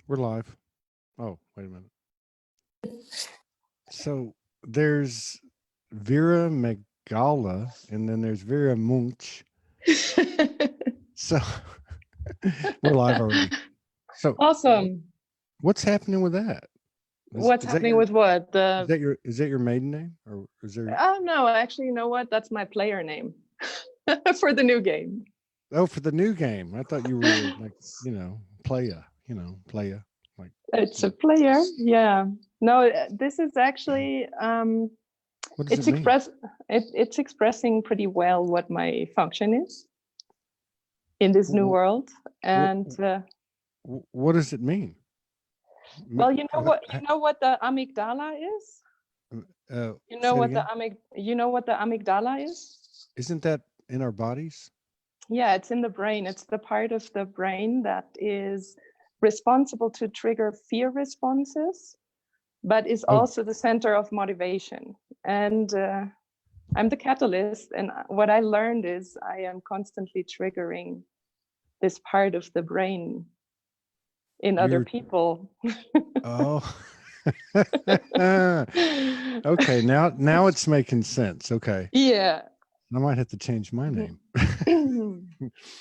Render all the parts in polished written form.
We're live. Oh, wait a minute. So there's Vera Megala, and then there's Vera Munch. So we're live already. So Awesome. what's happening with that? What's Is that happening your with what? is that your maiden name, or is there? Oh no, actually, you know what? That's my player name for the new game. Oh, for the new game. I thought you were like playa. Like It's a player. Yeah. No, this is actually what does it it's mean? it's expressing pretty well what my function is in this new What, world. And what does it mean? well, you know what the amygdala is? You know Say it what again. you know what the amygdala is? Isn't that in our bodies? Yeah, it's in the brain. It's the part of the brain that is responsible to trigger fear responses, but is Oh, also the center of motivation. And I'm the catalyst. And what I learned is I am constantly triggering this part of the brain in other you're people. oh. Okay, now it's making sense. Okay. Yeah. I might have to change my name.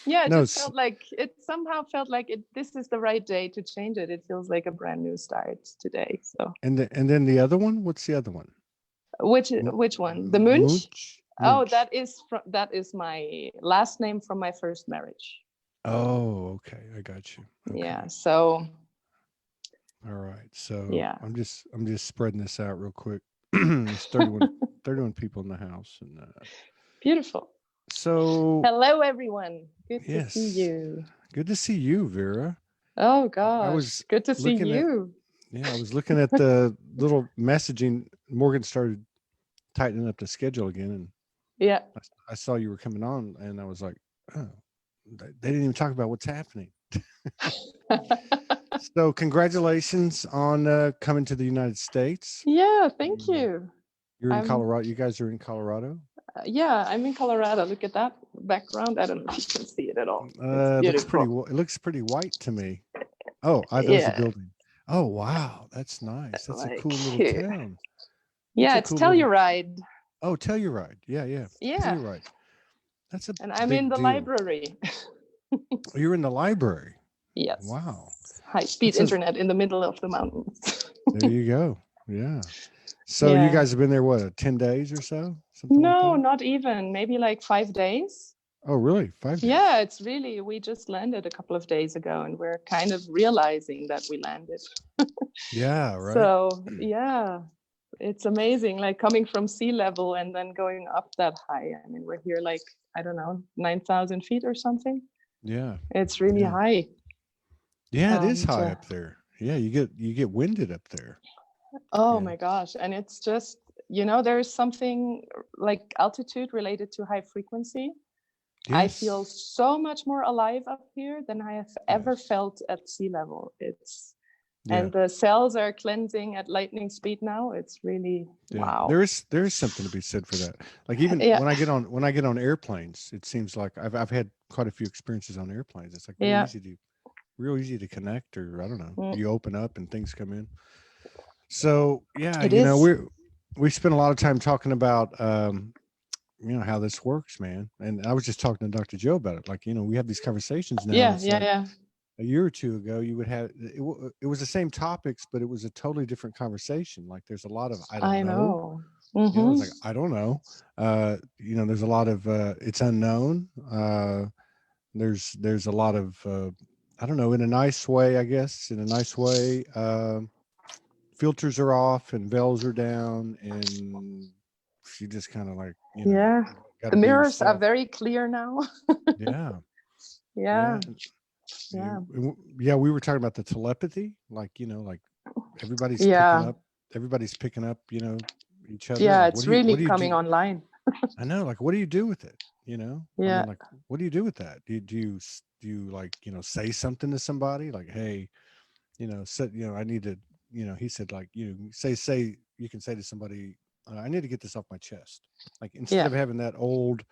Yeah, it No, just felt like it somehow felt like this is the right day to change it. It feels like a brand new start today. So and then the other one, what's the other one? which one? The Munch? Oh, Munch. that is my last name from my first marriage. Oh, okay. I got you. Okay. Yeah. So All right. So yeah. I'm just spreading this out real quick. There's 31 people in the house, and Beautiful. so Hello, everyone. Good to see yes, you. good to see you, Vera. Oh I gosh, was good to see looking at you. Yeah, I was looking at the little messaging. Morgan started tightening up the schedule again, and Yeah. I saw you were coming on, and I was like, oh, they didn't even talk about what's happening. So, congratulations on coming to the United States. Yeah, thank you. You're in I'm Colorado. You guys are in Colorado. yeah, I'm in Colorado. Look at that background. I don't know if you can see it at all. It's It looks pretty. beautiful. It looks pretty white to me. Oh, there's a Yeah, building. Oh, wow, that's nice. That's a like cool little here. town. That's Yeah, a it's cool little. Telluride. Oh, Telluride. Yeah, yeah, Yeah, Telluride. That's a and I'm in big the deal. library. You're in the library. Yes, Wow. high-speed That's a internet in the middle of the mountains. There you go. Yeah. So you Yeah. guys have been there what, 10 days or so? Something like No, that? not even. Maybe like 5 days. Oh, really? 5 days. Yeah, it's really, we just landed a couple of days ago and we're kind of realizing that we landed. Yeah, right. So, yeah, it's amazing. Like coming from sea level and then going up that high. I mean, we're here like, I don't know, 9,000 feet or something. Yeah. It's really Yeah. high. Yeah, it is And high up there. Yeah, you get winded up there. oh Yeah. my gosh. And it's just, there is something like altitude related to high frequency. I feel Yes. so much more alive up here than I have ever Yes. felt at sea level. Yeah. And the cells are cleansing at lightning speed now. It's really, Yeah. wow. There is something to be said for that. Like even Yeah. when I get on airplanes, it seems like I've had quite a few experiences on airplanes. It's like Yeah. real easy to connect, or I don't know. Mm. You open up and things come in. So yeah, It is. we spent a lot of time talking about how this works, man. And I was just talking to Dr. Joe about it. Like, we have these conversations now. Yeah. It's Yeah. like Yeah. a year or two ago, you would have it was the same topics, but it was a totally different conversation. Like there's a lot of I don't I know. know. It's Mm-hmm. like I don't know. There's a lot of it's unknown. There's a lot of I don't know, in a nice way, I guess, in a nice way. Filters are off and veils are down, and she just kind of like, Yeah. got The to be mirrors are yourself. very clear now. Yeah. Yeah. Yeah. Yeah. Yeah. We were talking about the telepathy, like, like everybody's picking Yeah. up, each other. Yeah. Like, It's really what do you coming do? online. I know. Like, what do you do with it? I Yeah. mean, like, what do you do with that? Do you like, say something to somebody like, hey, I need to, he said like, say, you can say to somebody, I need to get this off my chest. Like instead Yeah. of having that old,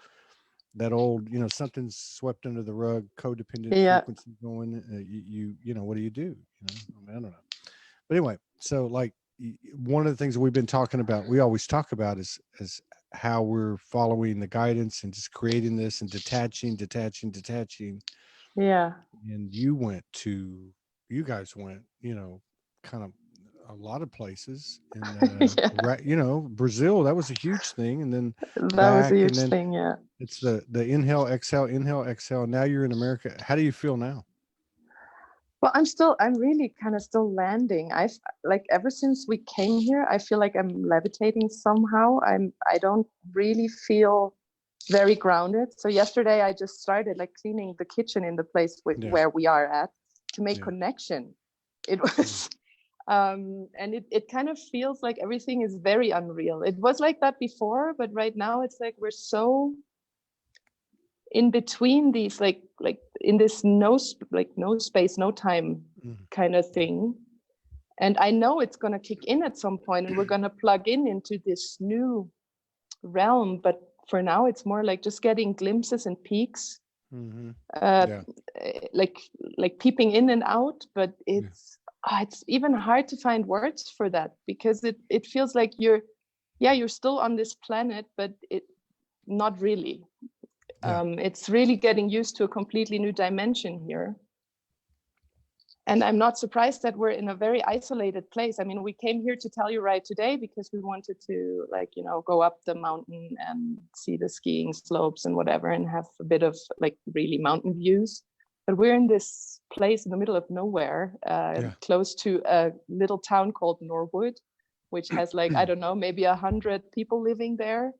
that old, something's swept under the rug, codependent Yeah. frequency going. What do? I don't know. But anyway, so like one of the things that we've been talking about, we always talk about is how we're following the guidance and just creating this and detaching. Yeah. And you guys went, kind of a lot of places and, Yeah. Brazil, that was a huge thing. And then That was a back, and huge then thing. Yeah. it's the inhale, exhale. Now you're in America. How do you feel now? Well, I'm really kind of still landing. I've like ever since we came here, I feel like I'm levitating somehow. I don't really feel very grounded. So yesterday I just started like cleaning the kitchen in the place Yeah. where we are at to make Yeah. connection. It was and it kind of feels like everything is very unreal. It was like that before, but right now it's like we're so in between these like in this no space no time kind of thing, and I know it's going to kick in at some point and we're going to plug into this new realm, but for now it's more like just getting glimpses and peeks. Mm-hmm. uh Yeah. like peeping in and out, but it's even hard to find words for that because it feels like you're still on this planet, but it not really. Yeah. It's really getting used to a completely new dimension here. And I'm not surprised that we're in a very isolated place. I mean, we came here to Telluride today because we wanted to, go up the mountain and see the skiing slopes and whatever and have a bit of like really mountain views. But we're in this place in the middle of nowhere, close to a little town called Norwood, which has I don't know, maybe 100 people living there.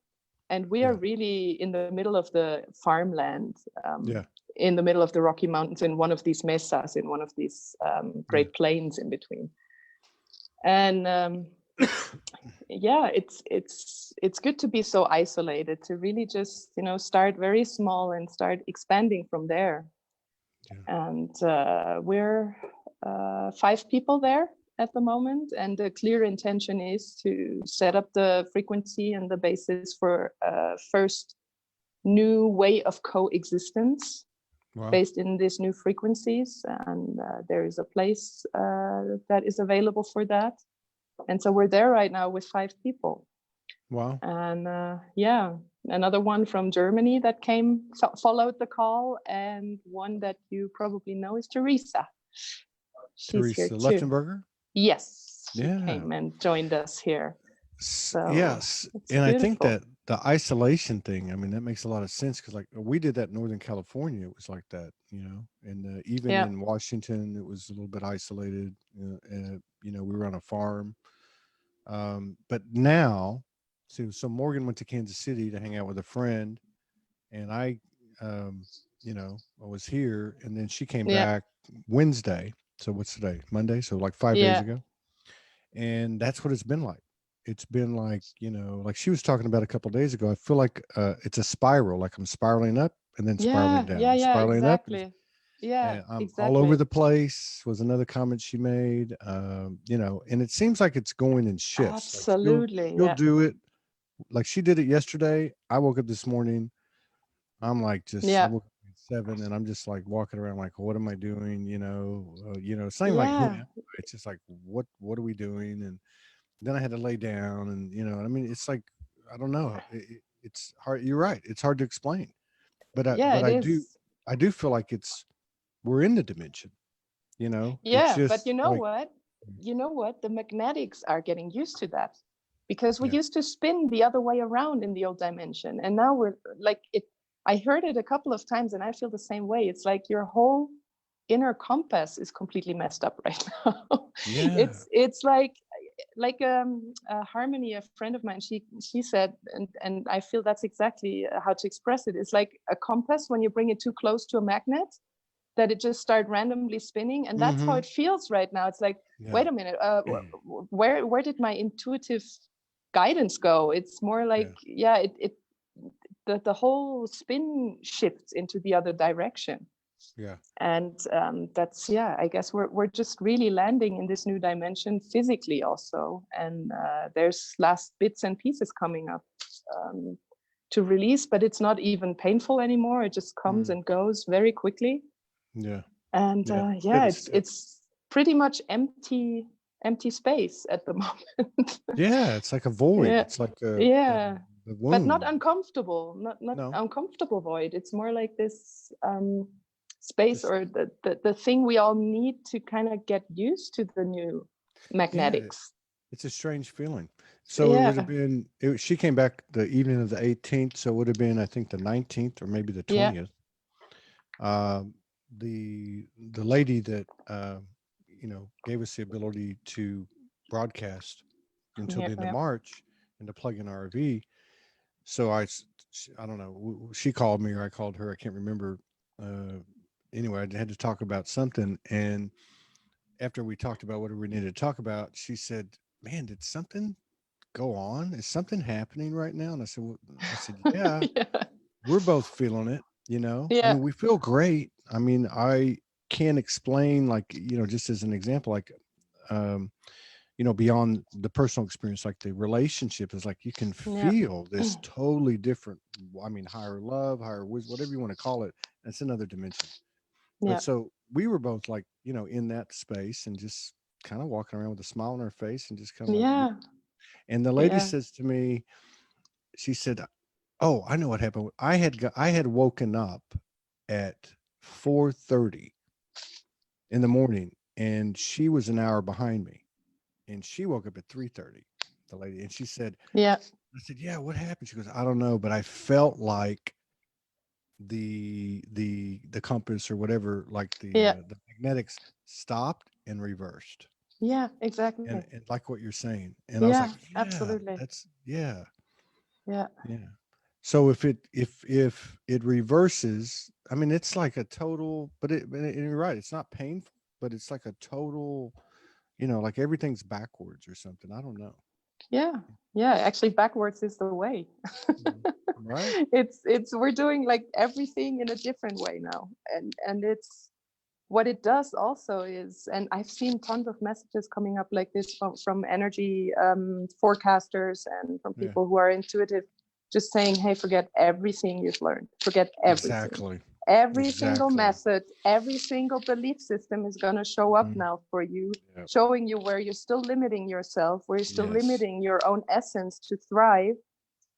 And we are really in the middle of the farmland, in the middle of the Rocky Mountains, in one of these mesas, in one of these great plains in between. And it's good to be so isolated, to really just start very small and start expanding from there. And we're 5 people there at the moment, and the clear intention is to set up the frequency and the basis for a first new way of coexistence. Wow. Based in these new frequencies, and there is a place that is available for that, and so we're there right now with 5 people. Wow. And another one from Germany that followed the call, and one that you probably know is Teresa. She's here too. Leftenberger? Yes, she came and joined us here. So yes, and beautiful. I think that the isolation thing, I mean, that makes a lot of sense, because like we did that in Northern California, it was like that, and even in Washington, it was a little bit isolated. We were on a farm, but now, so Morgan went to Kansas City to hang out with a friend, and I was here, and then she came back Wednesday. So what's today? Monday. So like 5 days ago, and that's what it's been like. It's been like, like she was talking about a couple of days ago. I feel like it's a spiral, like I'm spiraling up and then spiraling down. Spiraling exactly. up. Yeah, I'm exactly. all over the place was another comment she made. And it seems like it's going in shifts. Absolutely. Like you'll do it. Like she did it yesterday. I woke up this morning. I'm like, I woke up at 7 and I'm just like walking around like, what am I doing? It's not even like, who am I? It's just like, what are we doing? And then I had to lay down, and I mean, it's like, I don't know. It's hard. You're right. It's hard to explain, but I do feel like we're in the dimension. Yeah, it's just but you know what? The magnetics are getting used to that, because we used to spin the other way around in the old dimension, and now we're like it. I heard it a couple of times, and I feel the same way. It's like your whole inner compass is completely messed up right now. Yeah. It's like Harmony, a friend of mine, she said, and I feel that's exactly how to express it. It's like a compass when you bring it too close to a magnet, that it just start randomly spinning, and that's how it feels right now. It's like, wait a minute, where did my intuitive guidance go? It's more like the whole spin shifts into the other direction. Yeah. And that's I guess we're just really landing in this new dimension physically also, and there's last bits and pieces coming up to release, but it's not even painful anymore. It just comes and goes very quickly. Yeah. And it's pretty much empty space at the moment. Yeah, it's like a void. Yeah. It's like a the wound. But not uncomfortable, not uncomfortable void. It's more like this space, or the thing we all need to kind of get used to the new magnetics. It's a strange feeling. So it would have been, she came back the evening of the 18th, so it would have been, I think, the 19th or maybe the 20th. The lady that gave us the ability to broadcast until the end of March and to plug in our RV. So I don't know, she called me or I called her, I can't remember. Anyway, I had to talk about something, and after we talked about what we needed to talk about, she said, "Man, did something go on? Is something happening right now?" And I said, "Yeah, we're both feeling it. I mean, we feel great. I mean, I can't explain, like, just as an example, like, beyond the personal experience, like the relationship is like, you can feel this totally different. I mean, higher love, higher wisdom, whatever you want to call it. That's another dimension. But so we were both like, in that space and just kind of walking around with a smile on our face and just kind of like, and the lady says to me, she said, "Oh, I know what happened. I had woken up at 4:30 in the morning, and she was an hour behind me, and she woke up at 3:30." The lady, and she said, I said, "Yeah, what happened?" She goes, "I don't know, but I felt like the compass or whatever, like the magnetics stopped and reversed." Yeah, exactly. And like what you're saying, and I was like, "Yeah, absolutely. that's yeah." So if it reverses, I mean, it's like a total, but you're right, it's not painful, but it's like a total, like everything's backwards or something. I don't know. Yeah, actually backwards is the way. Right. It's we're doing like everything in a different way now, and it's what it does also is, and I've seen tons of messages coming up like this from energy forecasters and from people who are intuitive, just saying, hey, forget everything you've learned, forget everything. Every single method, every single belief system is going to show up now for you, showing you where you're still limiting yourself, where you're still limiting your own essence to thrive,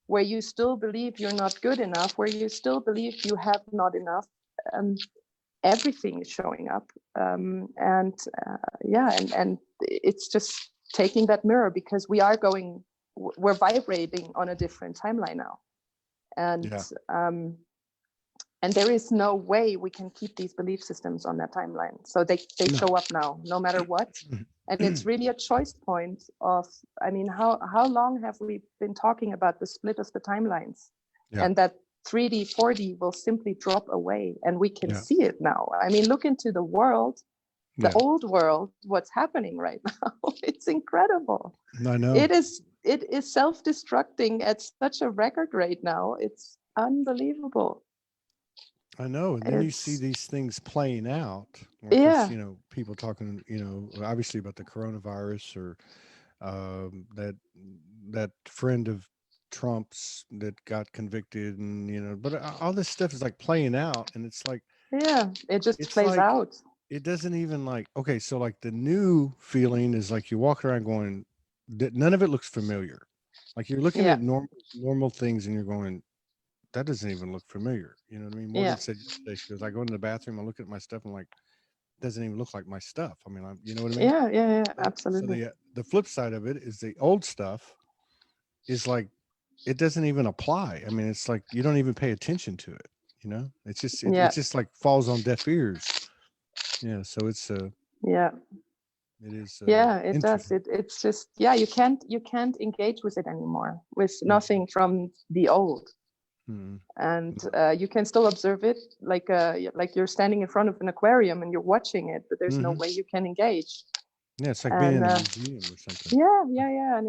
where you still believe you're not good enough, where you still believe you have not enough. Everything is showing up, and it's just taking that mirror, because we're vibrating on a different timeline now, and there is no way we can keep these belief systems on that timeline. So they show up now, no matter what. And it's really a choice point of, I mean, how long have we been talking about the split of the timelines, and that 3D, 4D will simply drop away, and we can see it now. I mean, look into the world, the old world, what's happening right now. It's incredible. I know. It is self-destructing at such a record rate now. It's unbelievable. I know. And then you see these things playing out. Because, people talking, obviously about the coronavirus, or that friend of Trump's that got convicted, and but all this stuff is like playing out, and it's like, it just plays out. It doesn't even like, okay, so like the new feeling is like you walk around going, none of it looks familiar. Like you're looking at normal things and you're going, that doesn't even look familiar. You know what I mean? Morgan said yesterday, she goes, I go into the bathroom, I look at my stuff, I'm like, it doesn't even look like my stuff. I mean, you know what I mean? Yeah, absolutely. So the flip side of it is the old stuff is like, it doesn't even apply. I mean, it's like you don't even pay attention to it. It's just it's just like falls on deaf ears. Yeah, so it's it is it does. It's just you can't engage with it anymore, with nothing from the old. And you can still observe it, like you're standing in front of an aquarium and you're watching it, but there's no way you can engage. Yeah, it's like being in a museum or something. Yeah, and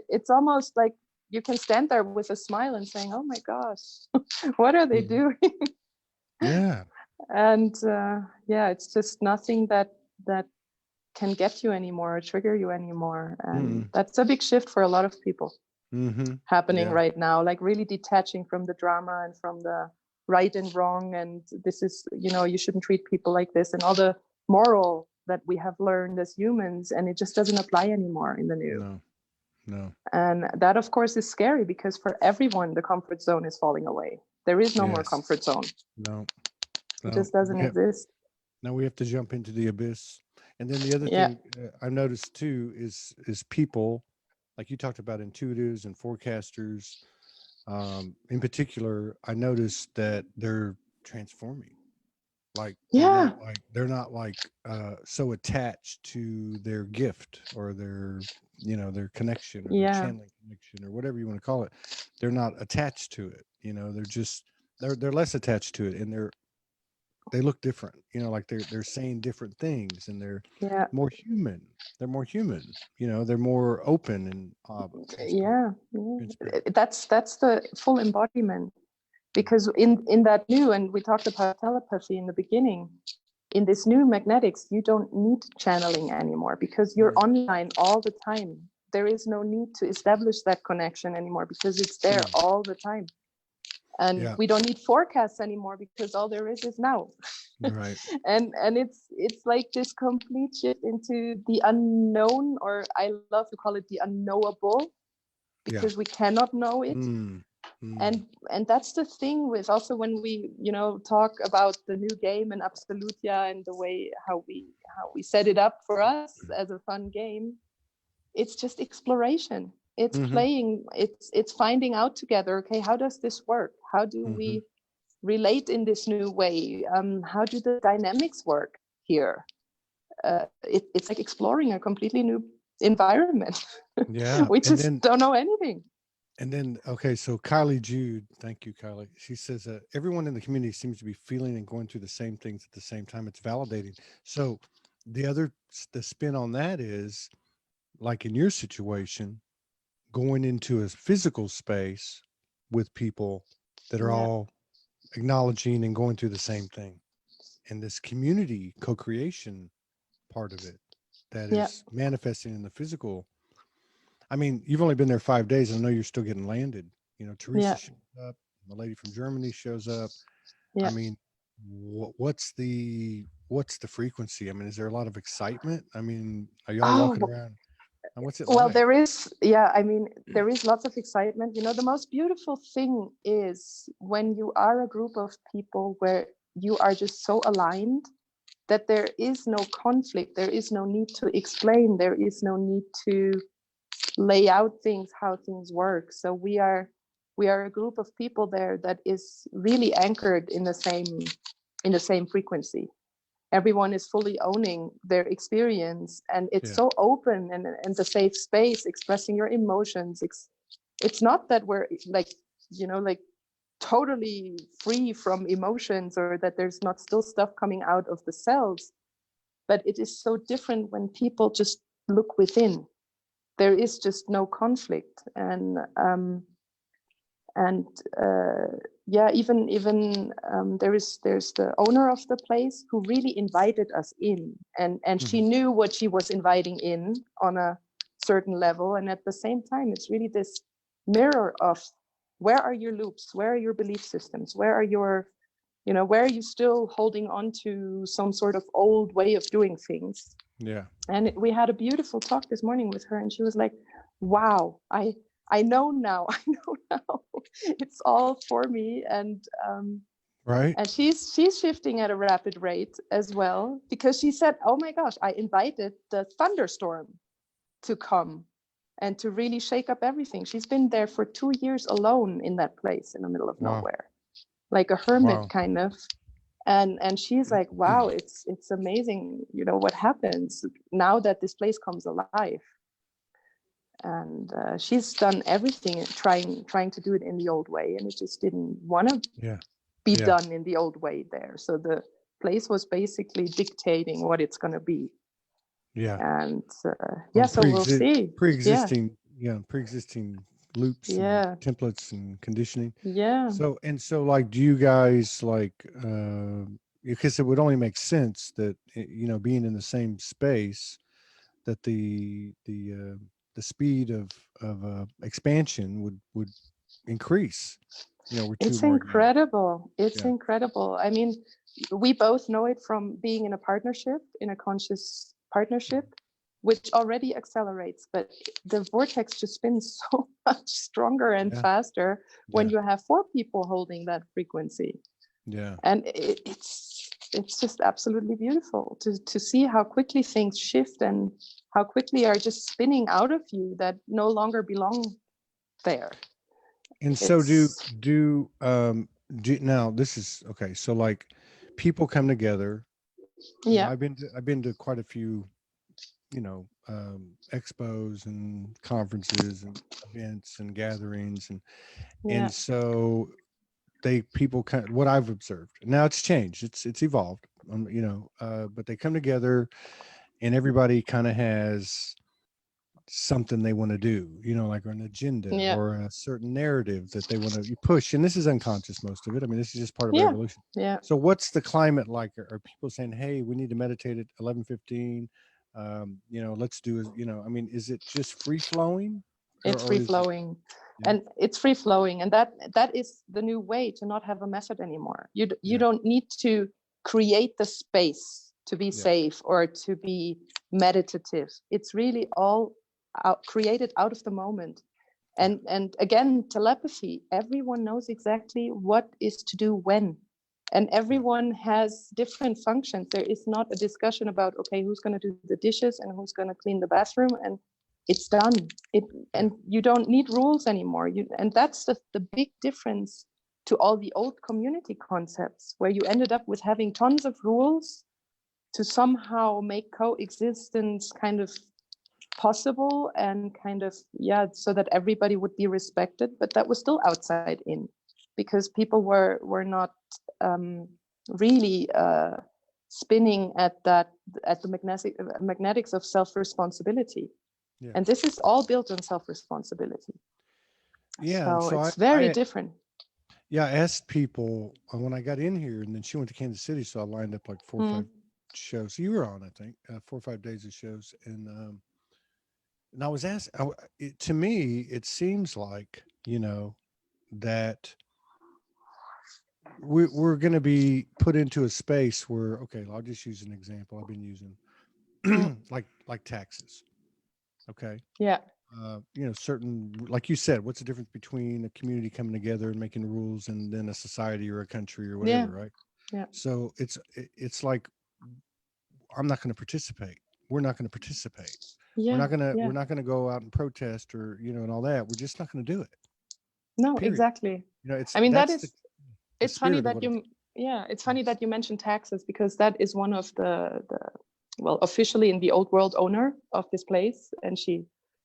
it's almost like you can stand there with a smile and saying, oh my gosh, what are they doing? Yeah. And it's just nothing that can get you anymore or trigger you anymore, and that's a big shift for a lot of people. happening Yeah. right now, like really detaching from the drama and from the right and wrong, and this is, you know, you shouldn't treat people like this, and all the moral that we have learned as humans, and it just doesn't apply anymore in the new. No. No. And that of course is scary, because for everyone the comfort zone is falling away. There is no more Yes. comfort zone. No. It No. just doesn't exist. Now we have to jump into the abyss. And then the other Yeah. thing I've noticed too is people, like you talked about intuitives and forecasters. In particular, I noticed that they're transforming. Like Yeah. they're not like so attached to their gift or their, you know, their connection or their Yeah. channeling connection or whatever you want to call it. They're not attached to it. You know, they're just they're less attached to it, and they look different, you know, like they're saying different things, and they're Yeah. more human. They're more human, you know, they're more open and transparent. Yeah. Transparent. That's the full embodiment. Because in that new, and we talked about telepathy in the beginning, in this new magnetics, you don't need channeling anymore, because you're online all the time. There is no need to establish that connection anymore, because it's there all the time. And we don't need forecasts anymore, because all there is now. Right. and it's like this complete shift into the unknown, or I love to call it the unknowable, because we cannot know it. And that's the thing with also when we, you know, talk about the new game and Absolutia, and the way how we set it up for us as a fun game. It's just exploration. It's playing. It's finding out together. Okay, how does this work? How do we relate in this new way? How do the dynamics work here? It's like exploring a completely new environment. Yeah. We And just then don't know anything. okay, so Kylie Jude, thank you, Kylie. She says everyone in the community seems to be feeling and going through the same things at the same time. It's validating. So the spin on that is, like in your situation, going into a physical space with people that are all acknowledging and going through the same thing, and this community co-creation part of it that is manifesting in the physical. I mean, you've only been there 5 days, and I know you're still getting landed. You know, Teresa shows up, the lady from Germany shows up. I mean, what's the frequency? I mean, is there a lot of excitement? I mean, are y'all walking around? And what's it like? There is, I mean, there is lots of excitement. You know, the most beautiful thing is when you are a group of people where you are just so aligned that there is no conflict, there is no need to explain, there is no need to lay out things, how things work. So we are a group of people there that is really anchored in the same frequency. Everyone is fully owning their experience, and it's so open, and the safe space, expressing your emotions. It's not that we're like, you know, like totally free from emotions, or that there's not still stuff coming out of the cells, but it is so different when people just look within. There is just no conflict. And even there's the owner of the place who really invited us in, and she knew what she was inviting in on a certain level. And at the same time, it's really this mirror of, where are your loops, where are your belief systems, where are your, you know, where are you still holding on to some sort of old way of doing things. And we had a beautiful talk this morning with her, and she was like, wow, I know now. I know now. It's all for me. And and she's shifting at a rapid rate as well, because she said, oh my gosh, I invited the thunderstorm to come and to really shake up everything. She's been there for 2 years alone in that place in the middle of nowhere, like a hermit kind of. And she's like, wow, it's amazing, you know, what happens now that this place comes alive. And she's done everything trying to do it in the old way, and it just didn't want to be done in the old way there. So the place was basically dictating what it's going to be. And so we'll see. Pre-existing loops and templates and conditioning. So like, do you guys like because it would only make sense that, you know, being in the same space, that the the speed of expansion would increase. We're it's incredible. It's incredible. I mean, we both know it from being in a partnership, in a conscious partnership, which already accelerates, but the vortex just spins so much stronger and faster when you have 4 people holding that frequency. And it's just absolutely beautiful to see how quickly things shift and how quickly are just spinning out of you that no longer belong there. And so do now this is okay. So like people come together. Yeah. I've been to quite a few, expos and conferences and events and gatherings. And so people what I've observed now, it's changed. It's evolved, but they come together and everybody kind of has something they want to do, like an agenda or a certain narrative that they want to push. And this is unconscious, most of it. I mean, this is just part of evolution. So what's the climate like? Are people saying, hey, we need to meditate at 11:15? Let's do, I mean, is it just free flowing? It's free flowing. And it's free flowing. And that is the new way to not have a method anymore. You don't need to create the space to be safe or to be meditative. It's really all created out of the moment. And again, telepathy, everyone knows exactly what is to do when, and everyone has different functions. There is not a discussion about, okay, who's going to do the dishes and who's going to clean the bathroom, and it's done. And you don't need rules anymore. And that's the big difference to all the old community concepts, where you ended up with having tons of rules to somehow make coexistence kind of possible and kind of, so that everybody would be respected. But that was still outside in, because people were not really spinning at the magnetics of self-responsibility. And this is all built on self-responsibility. So it's very different. I asked people when I got in here, and then she went to Kansas City, so I lined up like 4 or 5 shows. So you were on, I think, 4 or 5 days of shows, and I was asked. To me, it seems like that we're going to be put into a space where, okay, I'll just use an example I've been using, like taxes. Okay. Certain, like you said, what's the difference between a community coming together and making rules and then a society or a country or whatever, right? So it's like, I'm not going to participate. We're not going to participate. We're not going to go out and protest or, and all that. We're just not going to do it. No, period. Exactly. It's funny that it's funny that you mentioned taxes, because that is one of the officially in the old world owner of this place. And she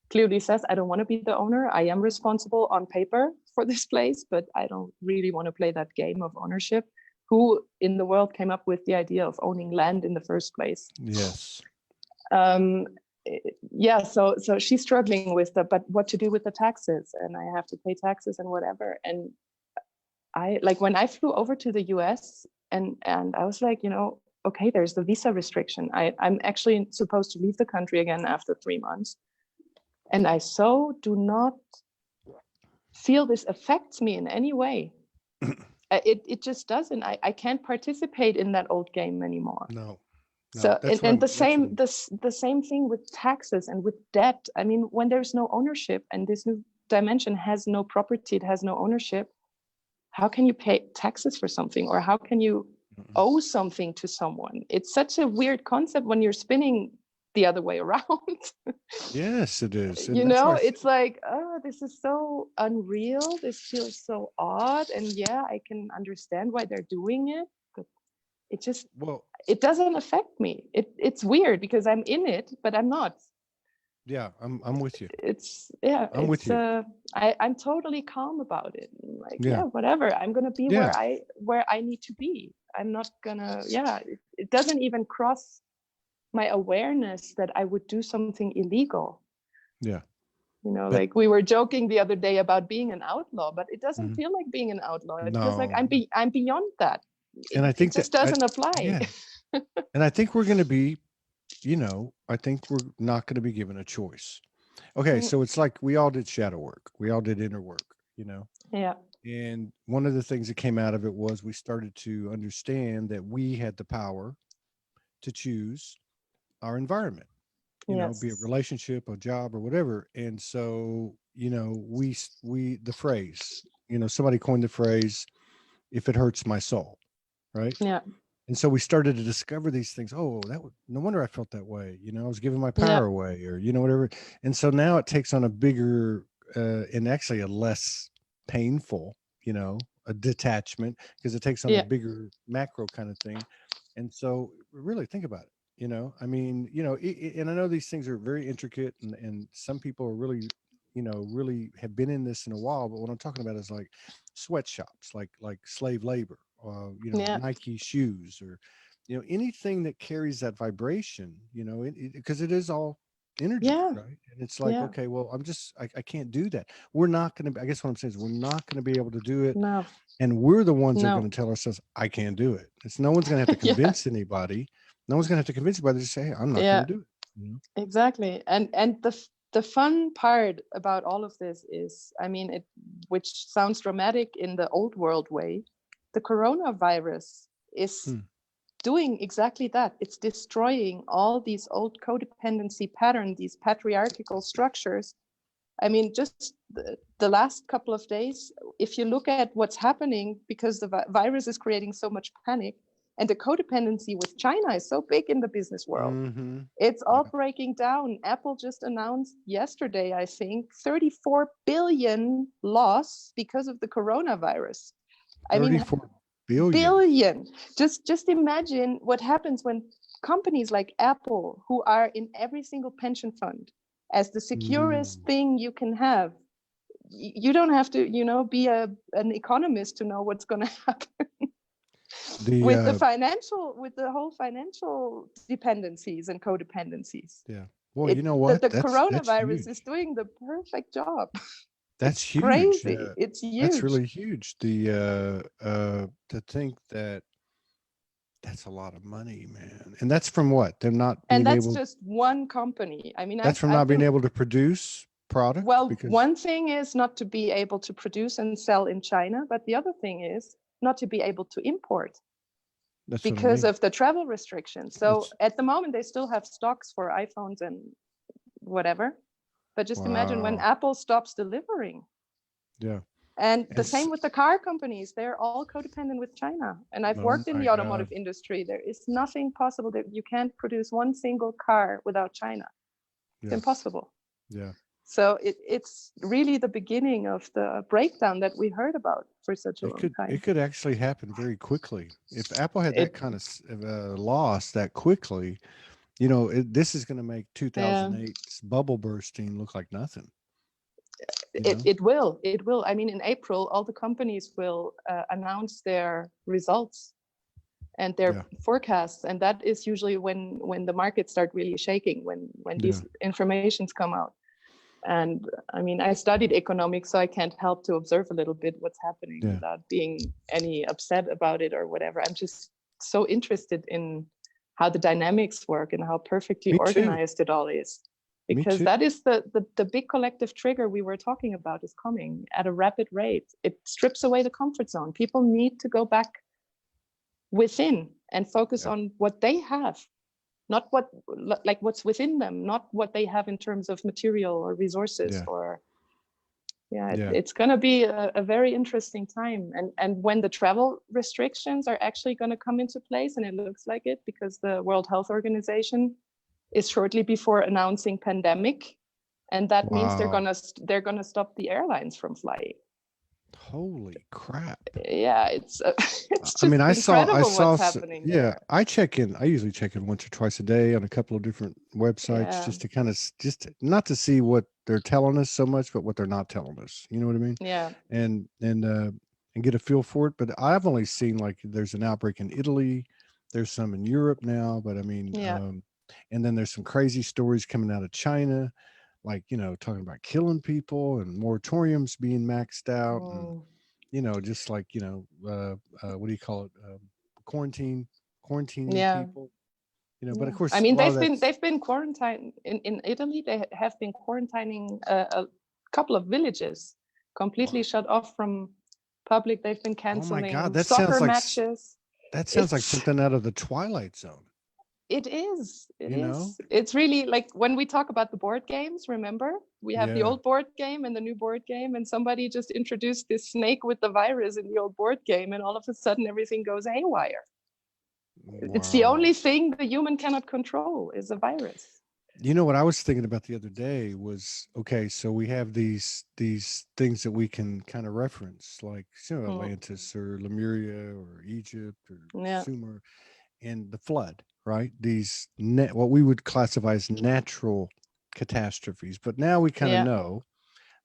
clearly says, I don't want to be the owner. I am responsible on paper for this place, but I don't really want to play that game of ownership. Who in the world came up with the idea of owning land in the first place? Yes. So she's struggling with but what to do with the taxes, and I have to pay taxes and whatever. And I, like, when I flew over to the US and I was like, okay, there's the visa restriction. I'm actually supposed to leave the country again after 3 months. And I so do not feel this affects me in any way. It just doesn't. I can't participate in that old game anymore. No. So and the same thing with taxes and with debt. I mean, when there's no ownership and this new dimension has no property, it has no ownership, how can you pay taxes for something, or how can you owe something to someone? It's such a weird concept when you're spinning the other way around. Yes, it is. And it's like, oh, this is so unreal. This feels so odd. And I can understand why they're doing it, but it just, it doesn't affect me. It's weird because I'm in it, but I'm not. Yeah, I'm with you. I'm with you. I'm totally calm about it. Like, whatever. I'm gonna be where I need to be. I'm not gonna. It doesn't even cross my awareness that I would do something illegal. Yeah. Like we were joking the other day about being an outlaw, but it doesn't feel like being an outlaw. It feels like I'm beyond that. And I think it just doesn't apply. Yeah. And I think we're going to be, I think we're not going to be given a choice. Okay, so it's like we all did shadow work. We all did inner work, you know. Yeah. And one of the things that came out of it was we started to understand that we had the power to choose our environment, you know, be it Yes. relationship, a job, or whatever. And so, you know, the phrase, you know, somebody coined the phrase, if it hurts my soul, right? Yeah. And so we started to discover these things. Oh, no wonder I felt that way. You know, I was giving my Yeah. power away, or, you know, whatever. And so now it takes on a bigger, and actually a less painful, you know, a detachment, because it takes on a Yeah. bigger macro kind of thing. And so really think about it. You know, I mean, you know, and I know these things are very intricate, and some people are really, you know, really have been in this in a while. But what I'm talking about is like sweatshops, like slave labor, you know, Yeah. Nike shoes, or, you know, anything that carries that vibration, you know, because it is all energy, Yeah. right? And it's like, Yeah. okay, well, I can't do that. We're not going to, I guess what I'm saying is we're not going to be able to do it. No. And we're the ones that are No. going to tell ourselves, I can't do it. It's no one's going to have to Yeah. convince anybody. No one's going to have to convince anybody to say, hey, I'm not going Yeah. to do it. You know? Exactly. And the fun part about all of this is, I mean, it, which sounds dramatic in the old world way, the coronavirus is doing exactly that. It's destroying all these old codependency patterns, these patriarchal structures. I mean, just the last couple of days, if you look at what's happening, because the virus is creating so much panic, and the codependency with China is so big in the business world. Mm-hmm. It's all Yeah. breaking down. Apple just announced yesterday, I think, 34 billion loss because of the coronavirus. I mean, 34 billion. billion. Just imagine what happens when companies like Apple, who are in every single pension fund as the securest thing you can have, you don't have to, you know, be an economist to know what's going to happen with the whole financial dependencies and codependencies. Yeah. Well, you know what? The That's coronavirus is huge. doing the perfect job. That's It's huge. crazy. It's That's huge. really huge. To think that that's a lot of money, man. And that's from what? Them not And being that's able, just one company. I mean, that's from I've not being been, able to produce product well, because one thing is not to be able to produce and sell in China, but the other thing is not to be able to import that's what I because mean. of the travel restrictions. So It's at the moment, they still have stocks for iPhones and whatever. But just imagine when wow. Apple stops delivering. Yeah. And the And same with the car companies. They're all codependent with China. And I've oh worked in my the God. automotive industry. There is nothing possible that you can't produce one single car without China. It's Yeah. impossible. Yeah. So it's really the beginning of the breakdown that we heard about for such a long time. It could actually happen very quickly. If Apple had that It, kind of loss that quickly, you know, this is going to make yeah, 2008's bubble bursting look like nothing, you it, know? it will. It will. I mean, in April, all the companies will announce their results and their Yeah. forecasts, and that is usually when the markets start really shaking, when Yeah. these informations come out. And I mean, I studied economics, so I can't help to observe a little bit what's happening Yeah. without being any upset about it or whatever. I'm just so interested in how the dynamics work and how perfectly Me too. organized it all is, Me because too. that is the big collective trigger we were talking about is coming at a rapid rate. It strips away the comfort zone. People need to go back within and focus Yeah. on what they have, not what, like what's within them, not what they have in terms of material or resources Yeah. or, yeah, Yeah. it's going to be a very interesting time. And when the travel restrictions are actually going to come into place, and it looks like it because the World Health Organization is shortly before announcing pandemic, and that means they're Wow. going to stop the airlines from flying. Holy crap. Yeah, it's it's I mean, just incredible what's happening yeah, there. I check in. I usually check in once or twice a day on a couple of different websites Yeah, just to kind of, not to see what they're telling us so much, but what they're not telling us. You know what I mean? yeah, And get a feel for it. But I've only seen like there's an outbreak in Italy. There's some in Europe now, but I mean, yeah. and then there's some crazy stories coming out of China, like, you know, talking about killing people and moratoriums being maxed out, and, Mm. you know, just like, you know, what do you call it? Quarantining Yeah, people, But of Yeah. I course, a mean, lot of they've been quarantined in Italy. They have been quarantining a couple of villages, completely shut off from public. They've been oh my God, canceling soccer matches. that sounds like It's something out of the Twilight Zone. it is. It You know? is. It's really like when we talk about the board games, remember? We have the Yeah. old board game and the new board game, and somebody just introduced this snake with the virus in the old board game, and all of a sudden everything goes haywire. It's the Wow. only thing the human cannot control is a virus. You know what I was thinking about the other day was, okay, so we have these things that we can kind of reference, like Atlantis or Lemuria or Egypt or Yeah. Sumer, and the flood, right? These what we would classify as natural catastrophes. But now we kind of Yeah. know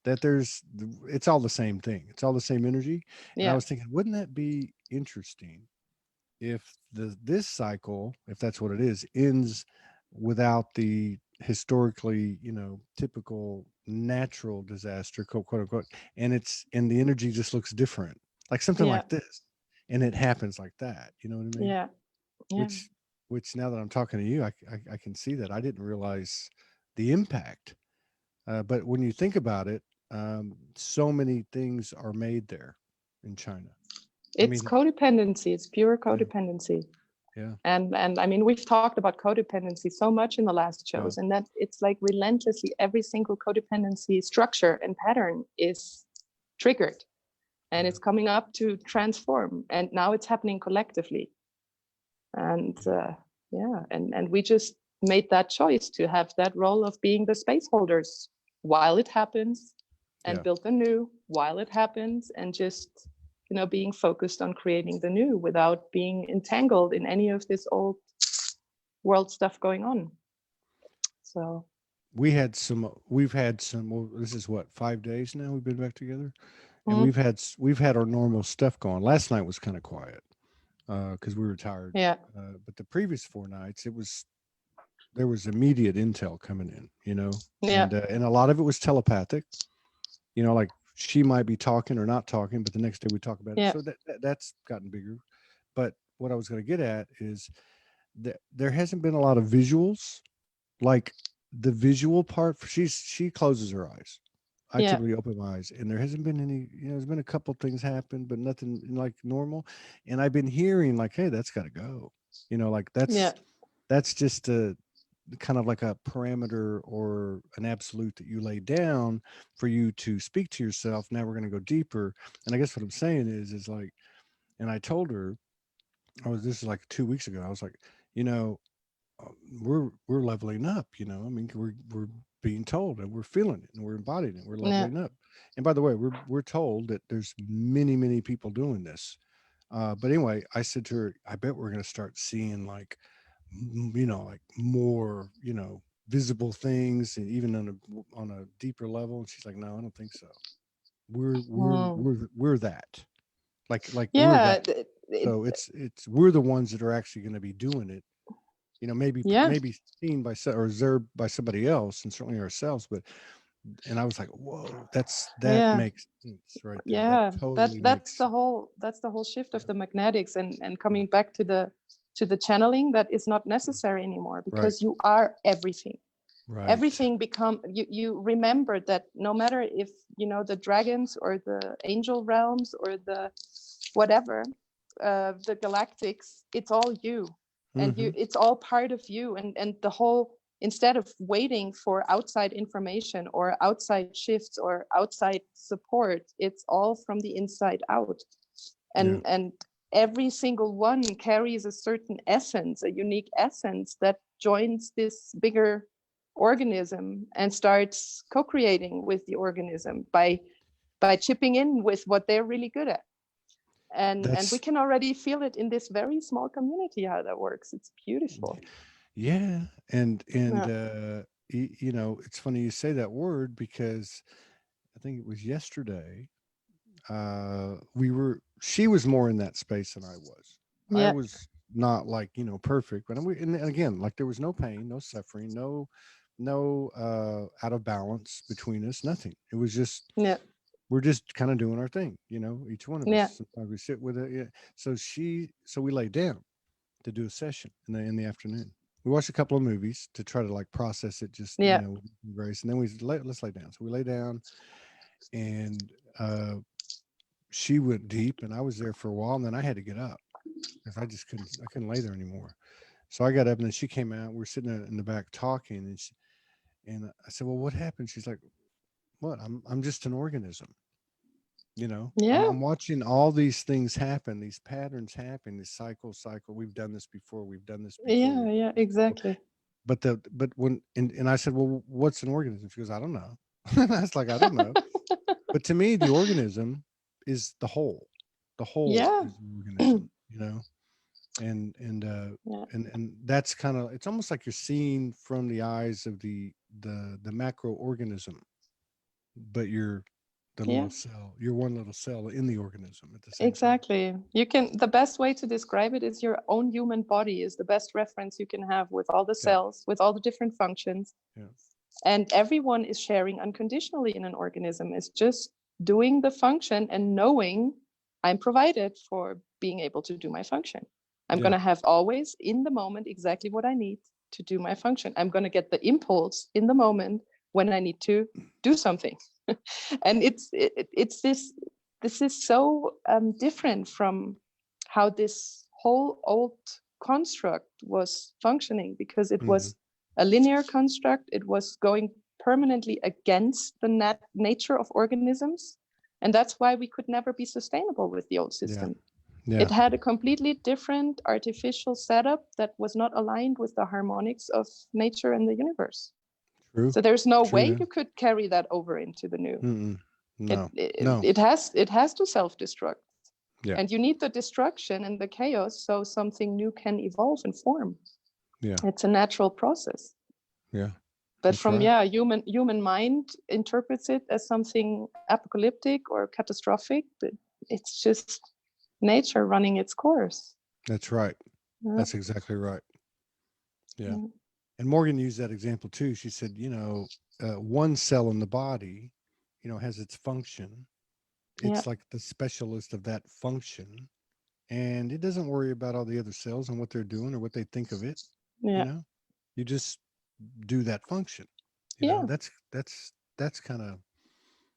that it's all the same thing. It's all the same energy. And I Yeah. was thinking, wouldn't that be interesting if this cycle, if that's what it is, ends without the historically, typical natural disaster, quote unquote, and the energy just looks different, like something Yeah. like this, and it happens like that. You know what I mean? Yeah. Yeah. Which, now that I'm talking to you, I can see that. I didn't realize the impact. But when you think about it, so many things are made there in China. I It's mean, codependency. It's pure yeah, codependency. yeah, And I mean, we've talked about codependency so much in the last yeah, shows, and that it's like relentlessly every single codependency structure and pattern is triggered, and yeah. it's coming up to transform, and now it's happening collectively. And yeah, and we just made that choice to have that role of being the space holders while it happens, and Yeah. build the new while it happens, and just being focused on creating the new without being entangled in any of this old world stuff going on. So We've had some, well, this is what, 5 days now we've been back together, and mm, we've had our normal stuff going. Last night was kind of quiet because we were tired. yeah, But the previous 4 nights, there was immediate intel coming in, yeah, and a lot of it was telepathic, like she might be talking or not talking, but the next day we talk about it. yeah, So that's gotten bigger. But what I was going to get at is that there hasn't been a lot of visuals, like the visual part. She closes her eyes. I yeah, typically open my eyes, and there hasn't been any. There's been a couple things happen, but nothing like normal. And I've been hearing like, "Hey, that's got to go." Like yeah, that's just a kind of like a parameter or an absolute that you lay down for you to speak to yourself. Now we're going to go deeper. And I guess what I'm saying is like, and I told her, this is like 2 weeks ago. I was like, you know, we're leveling up. I mean, we're being told, and we're feeling it, and we're embodying it. We're yeah, leveling up. And by the way, we're told that there's many people doing this. But anyway, I said to her, I bet we're going to start seeing like, like more, visible things, and even on a deeper level. And she's like, no, I don't think so. mm, We're that, like we're yeah, that. So we're the ones that are actually going to be doing it. yeah, Maybe seen by or observed by somebody else, and certainly ourselves. But and I was like, whoa, that yeah. makes sense right there. That Yeah, totally that's makes the sense. whole shift of Yeah, the magnetics, and yeah, coming back to the channeling, that is not necessary anymore, right, because you are everything. right. Everything become you remember that no matter if the dragons or the angel realms or the whatever, the galactics, it's all you, and Mm-hmm. it's all part of you, and the whole, instead of waiting for outside information or outside shifts or outside support, it's all from the inside out. Yeah, And every single one carries a certain essence, a unique essence that joins this bigger organism and starts co-creating with the organism by chipping in with what they're really good at. And we that's can already feel it in this very small community how that works. It's beautiful. yeah, and Yeah, it's funny you say that word, because I think it was yesterday. She was more in that space than I was. I yeah, was not like, perfect, but and again, like there was no pain, no suffering, no out of balance between us, nothing. It was just, yeah, we're just kind of doing our thing, each one of us. yeah, Sometimes we sit with it. Yeah. So we laid down to do a session in the afternoon. we watched a couple of movies to try to like process it, just Yeah. with grace, and then let's lay down. So we lay down, and she went deep, and I was there for a while, and then I had to get up because I couldn't lay there anymore. So I got up, and then she came out. We are sitting in the back talking, and I said, "Well, what happened?" She's like, "What? I'm just an organism. Yeah. I'm watching all these things happen, these patterns happen, this cycle. We've done this before. We've done this before. Yeah. Yeah. Exactly. But when and I said, well, what's an organism? She goes, I don't know. And I was like, I don't know. But to me, the organism is the whole. The whole Yeah. is the organism. And Yeah. and that's kind of, it's almost like you're seeing from the eyes of the macroorganism, but you're the Yeah. little cell. You're one little cell in the organism at the same time. Exactly. The best way to describe it is your own human body is the best reference you can have, with all the Yeah. cells, with all the different functions. Yeah. And everyone is sharing unconditionally in an organism. It's just doing the function and knowing I'm provided for being able to do my function. I'm Yeah. going to have always in the moment exactly what I need to do my function. I'm going to get the impulse in the moment when I need to do something. And it's this is so different from how this whole old construct was functioning, because it Hmm. was a linear construct. It was going permanently against the nature of organisms. And that's why we could never be sustainable with the old Yeah. system. It Yeah. had a completely different artificial setup that was not aligned with the harmonics of nature and the universe. True. So there's no True. way Yeah. you could carry that over into the new. Mm-mm. It, No. it, No. it has to self-destruct. Yeah. And you need the destruction and the chaos so something new can evolve and form. Yeah. It's a natural process. Yeah. But That's from right. human mind interprets it as something apocalyptic or catastrophic, but it's just nature running its course. That's right. Yeah. That's exactly right. Yeah. Yeah. And Morgan used that example too. She said, one cell in the body, has its function. Yeah. It's like the specialist of that function. And it doesn't worry about all the other cells and what they're doing or what they think of it. You Yeah. know, you just do that function. Yeah. That's kind of,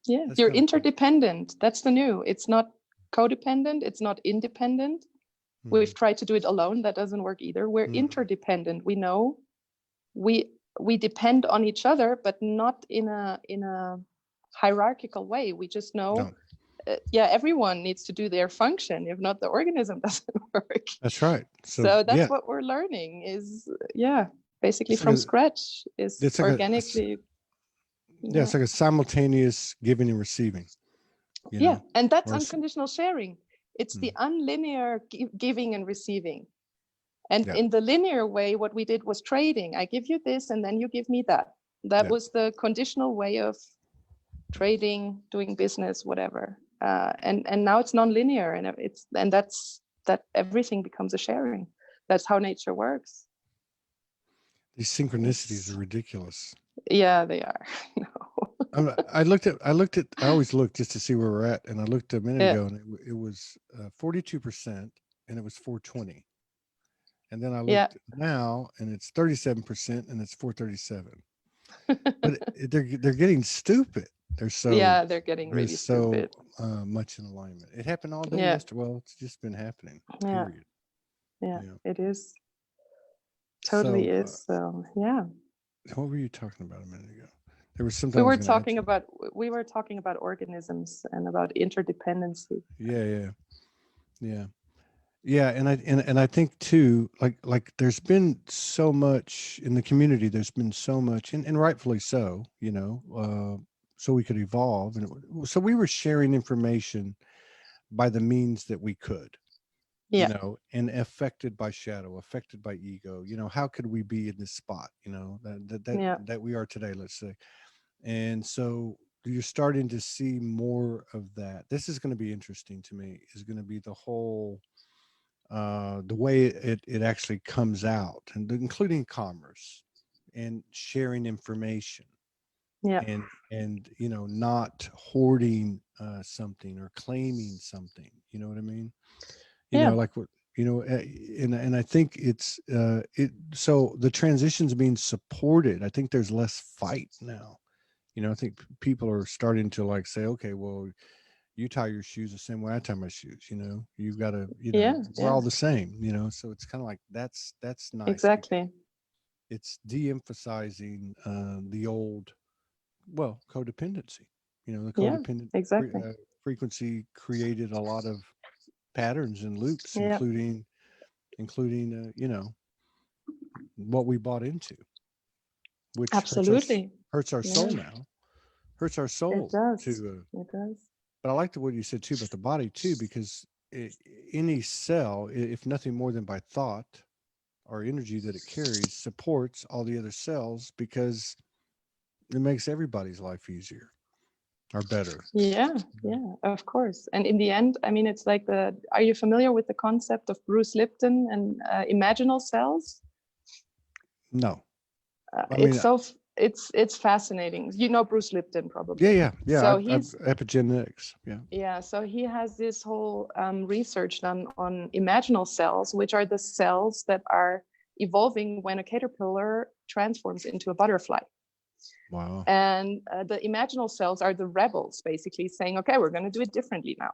Yeah. that's You're kind of cool. interdependent. That's the new. It's not codependent. It's not independent. Mm-hmm. We've tried to do it alone. That doesn't work either. We're interdependent. We know we depend on each other, but not in a hierarchical way. We just know, No, everyone needs to do their function. If not, the organism doesn't work. that's right. So So that's yeah, what we're learning is, basically it's like from a, scratch, is it's like organically. yeah, it's like a simultaneous giving and receiving. Yeah, and that's Or unconditional sharing. It's the mm, unlinear giving and receiving. And yeah, in the linear way, what we did was trading. I give you this, and then you give me that. That yeah. was the conditional way of trading, doing business, whatever. And now it's non-linear, and that everything becomes a sharing. That's how nature works. These synchronicities are ridiculous. Yeah, they are. No. I always look just to see where we're at. And I looked a minute Yeah. ago and it was 42% and it was 420. And then I Yeah. looked now and it's 37% and it's 437. But they're getting stupid. They're so, Yeah, they're getting they're really so stupid. much in alignment. It happened all day Yeah. yesterday. Well, it's just been happening, Yeah. period. Yeah. Yeah. It is. Totally So, is. So yeah. what were you talking about a minute ago? There was something We I was were going to talking ask you. about we were talking about organisms and about interdependency. Yeah, yeah, yeah, yeah. And I think too, like there's been so much in the community. There's been so much, and rightfully so. So we could evolve, and so we were sharing information by the means that we could. Yeah. And affected by shadow, affected by ego. How could we be in this spot? Yeah. That we are today. Let's say. And so you're starting to see more of that. This is going to be interesting to me, is going to be the whole the way it actually comes out, and including commerce and sharing information, Yeah. and not hoarding something or claiming something. You know what I mean? Yeah. Like what you know, and I think it's so the transition's being supported. I think there's less fight now. You know, I think people are starting to like say, okay, well, you tie your shoes the same way I tie my shoes. You know, you've got to, you know, Yeah, we're yeah, all the same. You know, so it's kind of like that's nice because exactly. it's de-emphasizing the old, well, codependency. You know, the Yeah, codependent exactly. frequency created a lot of patterns and loops, Yeah, including you know, what we bought into, which absolutely. hurts our soul Yeah, now, hurts our it soul does. to. It does. But I like the what you said too about the body too, because any cell, if nothing more than by thought or energy that it carries, supports all the other cells because it makes everybody's life easier or better. Yeah, yeah, of course. And in the end, I mean, it's like are you familiar with the concept of Bruce Lipton and imaginal cells? No, I It's mean, it's fascinating. You know Bruce Lipton yeah, probably. yeah, yeah. So I've he's epigenetics. Yeah. yeah, so he has this whole research done on imaginal cells, which are the cells that are evolving when a caterpillar transforms into a butterfly. Wow. And the imaginal cells are the rebels, basically saying, okay, we're going to do it differently now.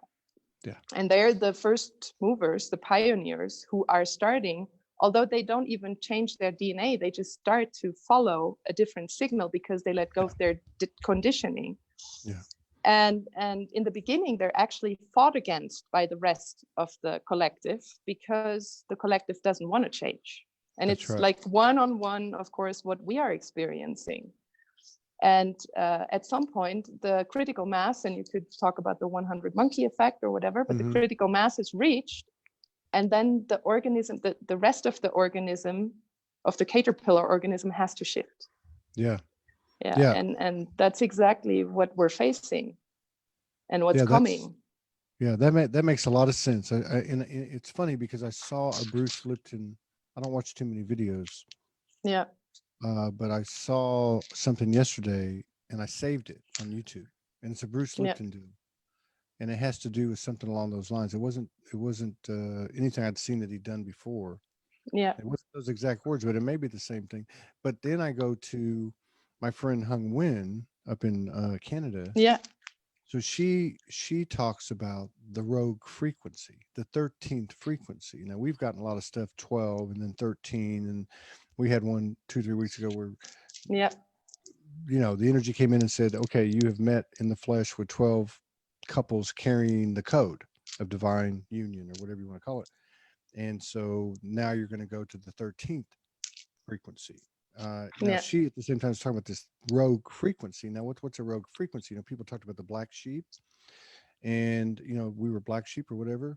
Yeah. And they're the first movers, the pioneers who are starting, although they don't even change their DNA, they just start to follow a different signal because they let go of their conditioning. Yeah. And in the beginning, they're actually fought against by the rest of the collective because the collective doesn't want to change. And That's it's right. like one-on-one, of course, what we are experiencing. And at some point, the critical mass, and you could talk about the 100 monkey effect or whatever, but the critical mass is reached. And then the organism, the rest of the organism, of the caterpillar organism, has to shift. Yeah. Yeah. Yeah. And that's exactly what we're facing and what's Yeah. coming. That makes a lot of sense. And it's funny because I saw a Bruce Lipton. I don't watch too many videos. Yeah. But I saw something yesterday and I saved it on YouTube, and it's a Bruce Yeah. Lipton deal, and it has to do with something along those lines. It wasn't anything I'd seen that he'd done before. Yeah. It wasn't those exact words, but it may be the same thing. But then I go to my friend Hung Nguyen up in Canada. Yeah. So she talks about the rogue frequency, the 13th frequency. Now we've gotten a lot of stuff 12 and then 13, and we had one 2-3 weeks ago where Yeah. you know the energy came in and said, okay, you have met in the flesh with 12 couples carrying the code of divine union or whatever you want to call it. And so now you're going to go to the 13th frequency. Now Yeah. she at the same time is talking about this rogue frequency. Now what's a rogue frequency? You know, people talked about the black sheep, and you know, we were black sheep or whatever.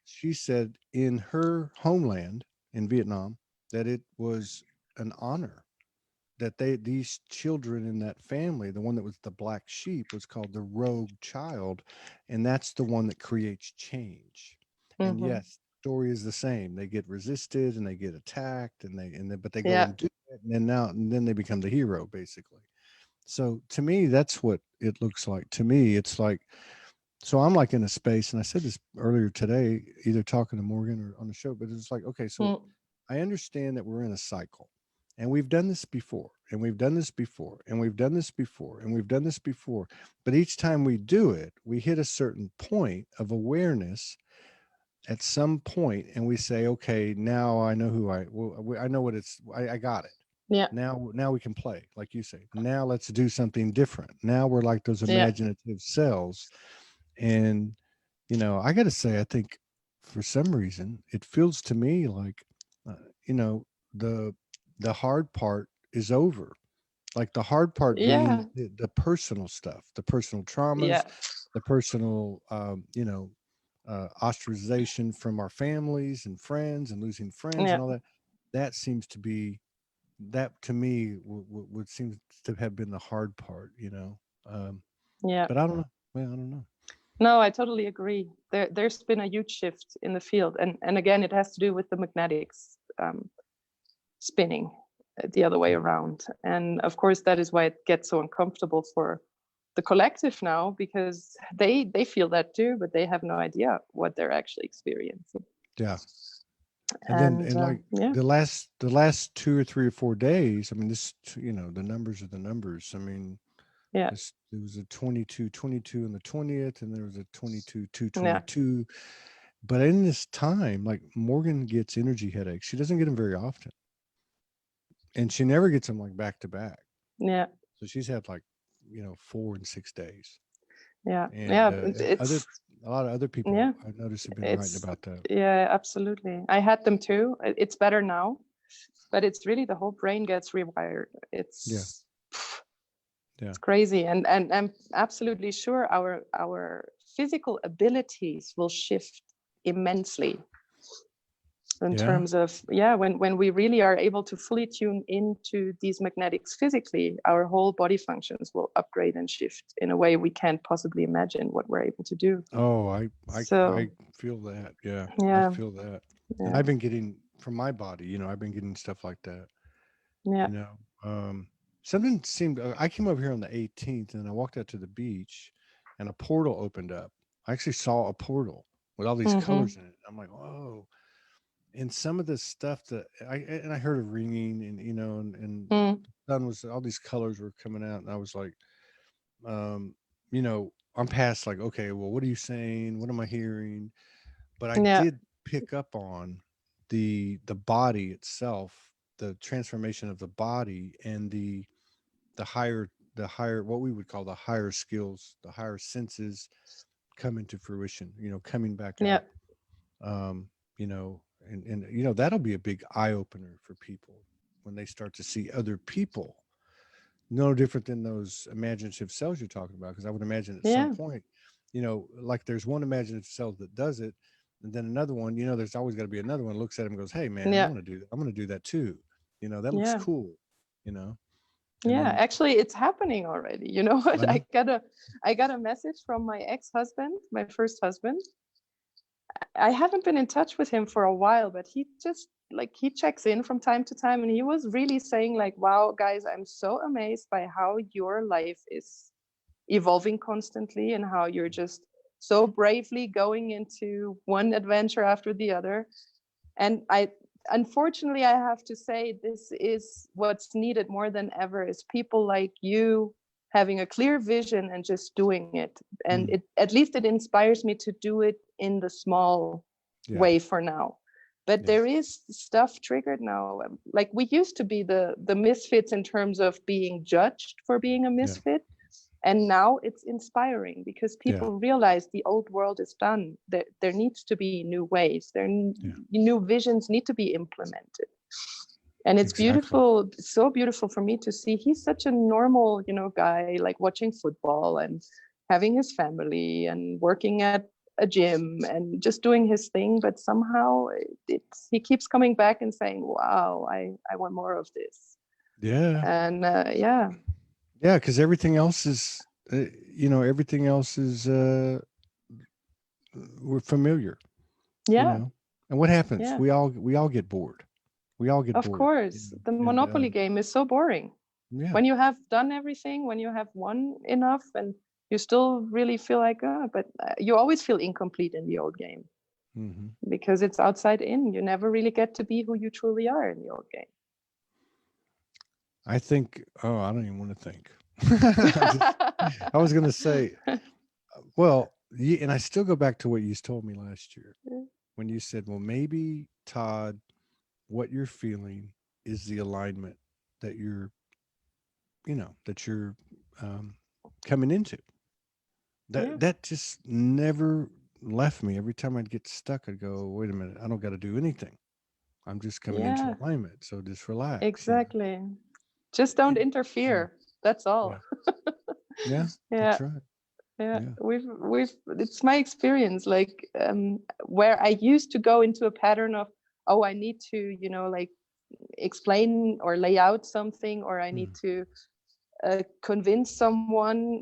She said in her homeland in Vietnam that it was an honor that these children in that family, the one that was the black sheep, was called the rogue child, and that's the one that creates change. And yes, the story is the same. They get resisted and they get attacked, but they go Yeah. and do it, and then they become the hero basically. So to me, that's what it looks like. To me, it's like, so I'm like in a space, and I said this earlier today, either talking to Morgan or on the show, but it's like, okay, so I understand that we're in a cycle, and we've done this before, and we've done this before, and we've done this before, and we've done this before. But each time we do it, we hit a certain point of awareness at some point, and we say, okay, now I know I know what I got it. Yeah. Now we can play, like you say. Now let's do something different. Now we're like those Yeah. imaginative cells. And, you know, I got to say, I think for some reason, it feels to me like, you know, the hard part is over. Like the hard part Yeah. being the personal stuff, the personal traumas, Yeah. the personal, you know, ostracization from our families and friends and losing friends Yeah. and all that. That seems to be, that to me would seem to have been the hard part, you know. Yeah. But I don't know. Well, I don't know. No, I totally agree. There's been a huge shift in the field, and again, it has to do with the magnetics spinning the other way around. And of course, that is why it gets so uncomfortable for the collective now, because they feel that too, but they have no idea what they're actually experiencing. Yeah. And like the last 2 or 3 or 4 days, I mean, this, you know, the numbers are the numbers. I mean, yeah, there was a 22 on the 20th, and there was a 22. yeah, But in this time, like Morgan gets energy headaches. She doesn't get them very often, and she never gets them like back to back. yeah, So she's had like, you know, 4 and 6 days. yeah, And yeah. a lot of other people Yeah, I noticed have been writing it's about that. yeah, absolutely. I had them too. It's better now, but it's really the whole brain gets rewired. Yeah. It's crazy, and I'm absolutely sure our physical abilities will shift immensely in terms of when we really are able to fully tune into these magnetics physically, our whole body functions will upgrade and shift in a way we can't possibly imagine what we're able to do. Oh, I feel that. Yeah, I feel that. And I've been getting from my body, you know, I've been getting stuff like that. Yeah. You know, something seemed. I came over here on the 18th, and I walked out to the beach, and a portal opened up. I actually saw a portal with all these colors in it. I'm like, whoa! And some of the stuff that I heard a ringing, and you know, and the sun was, all these colors were coming out, and I was like, you know, I'm past like, okay, well, what are you saying? What am I hearing? But I did pick up on the body itself, the transformation of the body, and the higher what we would call the higher skills, the higher senses coming to fruition, you know, coming back out. You know, and you know, that'll be a big eye opener for people when they start to see other people no different than those imaginative cells you're talking about. Because I would imagine at some point, you know, like there's one imaginative cell that does it, and then another one, you know, there's always got to be another one looks at him and goes, hey man, I want to do that. I'm going to do that too. You know, that looks cool, you know? And then, actually it's happening already. You know what? I got a message from my ex-husband, my first husband. I haven't been in touch with him for a while, but he just like he checks in from time to time, and he was really saying like, wow guys, I'm so amazed by how your life is evolving constantly and how you're just so bravely going into one adventure after the other. And unfortunately I have to say, this is what's needed more than ever, is people like you having a clear vision and just doing it. And it, at least it inspires me to do it in the small way for now. But there is stuff triggered now. Like we used to be the misfits in terms of being judged for being a misfit. And now it's inspiring because people realize the old world is done. There needs to be new ways. New visions need to be implemented. And it's beautiful, so beautiful for me to see. He's such a normal, you know, guy, like watching football and having his family and working at a gym and just doing his thing. But somehow he keeps coming back and saying, wow, I want more of this. Yeah. And yeah, because everything else is, you know, everything else is, we're familiar. You know, and what happens? We all get bored. We all get bored. Of course, the Monopoly game is so boring. Yeah. When you have done everything, when you have won enough, and you still really feel like, but you always feel incomplete in the old game because it's outside in. You never really get to be who you truly are in the old game. I think, oh, I don't even want to think. I was going to say, well, and I still go back to what you told me last year when you said, well, maybe Todd, what you're feeling is the alignment that you're, you know, that you're coming into. That just never left me. Every time I'd get stuck, I'd go, wait a minute, I don't got to do anything. I'm just coming into alignment. So just relax. Exactly. You know? Just don't interfere. That's all. Yeah. That's right. Yeah. We've it's my experience, like where I used to go into a pattern of, oh, I need to, you know, like explain or lay out something, or I need to convince someone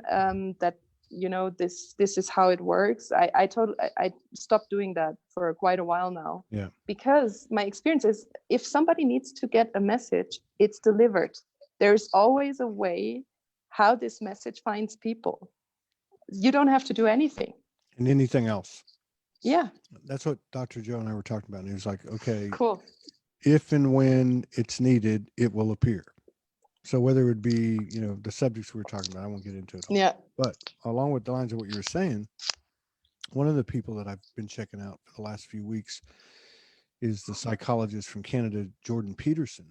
that, you know, this is how it works. I stopped doing that for quite a while now. Because my experience is, if somebody needs to get a message, it's delivered. There's always a way how this message finds people. You don't have to do anything. And anything else. Yeah. That's what Dr. Joe and I were talking about. And he was like, okay, Cool. if and when it's needed, it will appear. So whether it would be, you know, the subjects we were talking about, I won't get into it all. Yeah. But along with the lines of what you were saying, one of the people that I've been checking out for the last few weeks is the psychologist from Canada, Jordan Peterson,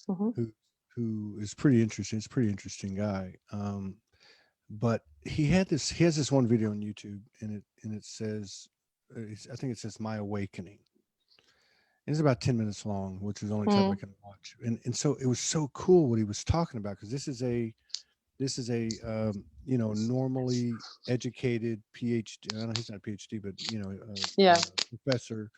Mm-hmm. who is pretty interesting. He's a pretty interesting guy. But he has this one video on YouTube, and it says, I think it says My Awakening. It's about 10 minutes long, which is the only time I can watch. And so it was so cool what he was talking about, because this is a you know, normally educated PhD. I know he's not a PhD, but you know, professor.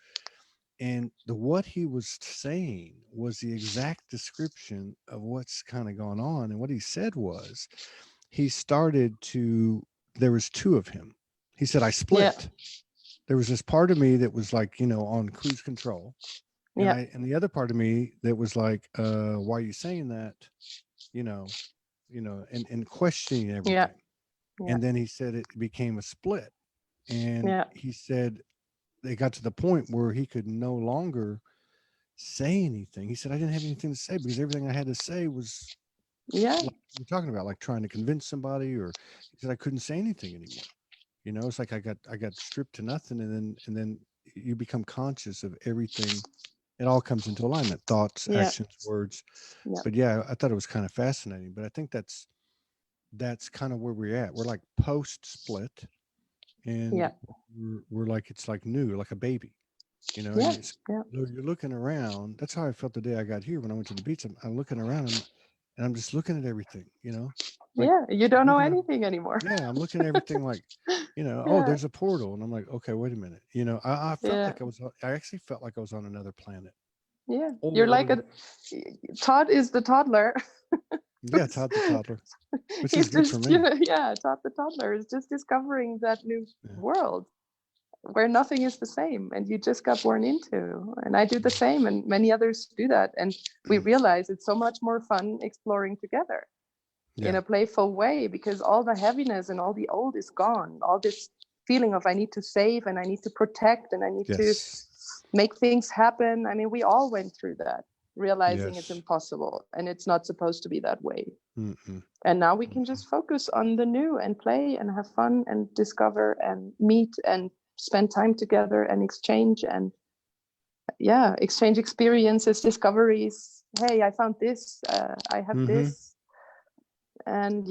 And what he was saying was the exact description of what's kind of going on. And what he said was, he started to, there was two of him. He said, I split. There was this part of me that was like, you know, on cruise control. And and the other part of me that was like, why are you saying that? You know, and questioning everything. And then he said it became a split. And he said they got to the point where he could no longer say anything. He said, I didn't have anything to say because everything I had to say was like we're talking about, like trying to convince somebody, or he said I couldn't say anything anymore. You know, it's like I got stripped to nothing, and then you become conscious of everything. It all comes into alignment: thoughts, actions, words. But yeah, I thought it was kind of fascinating. But I think that's kind of where we're at. We're like post split, and we're like, it's like new, like a baby. You know, and you're looking around. That's how I felt the day I got here when I went to the beach. I'm looking around, and I'm just looking at everything. You know, like you don't know looking at, anything anymore. yeah, I'm looking at everything like, you know, oh, there's a portal, and I'm like, okay, wait a minute. You know, I felt like I actually felt like I was on another planet. You're like Todd is the toddler. Yeah, Todd the toddler, which He's is good for just, me. Todd the toddler is just discovering that new world where nothing is the same, and you just got born into. And I do the same, and many others do that. And we realize it's so much more fun exploring together in a playful way, because all the heaviness and all the old is gone. All this feeling of I need to save and I need to protect and I need to make things happen. I mean, we all went through that, realizing it's impossible and it's not supposed to be that way. And now we can just focus on the new and play and have fun and discover and meet and spend time together and exchange exchange experiences, discoveries. Hey, I found this, I have this. And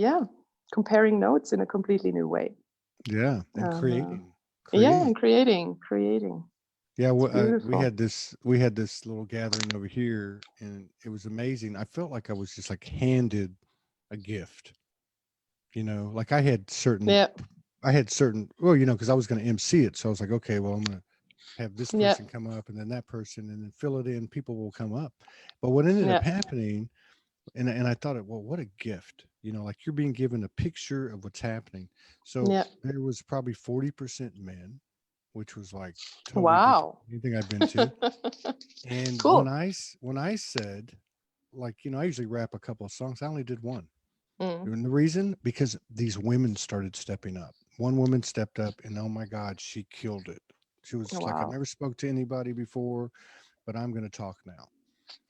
comparing notes in a completely new way. And creating. And creating. Yeah, we had this little gathering over here, and it was amazing. I felt like I was just like handed a gift. You know, like I had certain, well, you know, because I was going to MC it, so I was like, okay, well, I'm going to have this person come up, and then that person, and then fill it in. People will come up. But what ended up happening, and I thought, well, what a gift. You know, like you're being given a picture of what's happening. So there was probably 40% men, which was like totally different than anything I've been to. And when I said, like, you know, I usually rap a couple of songs. I only did one. And the reason, because these women started stepping up. One woman stepped up, and oh my God, she killed it. She was like, I've never spoke to anybody before, but I'm going to talk now.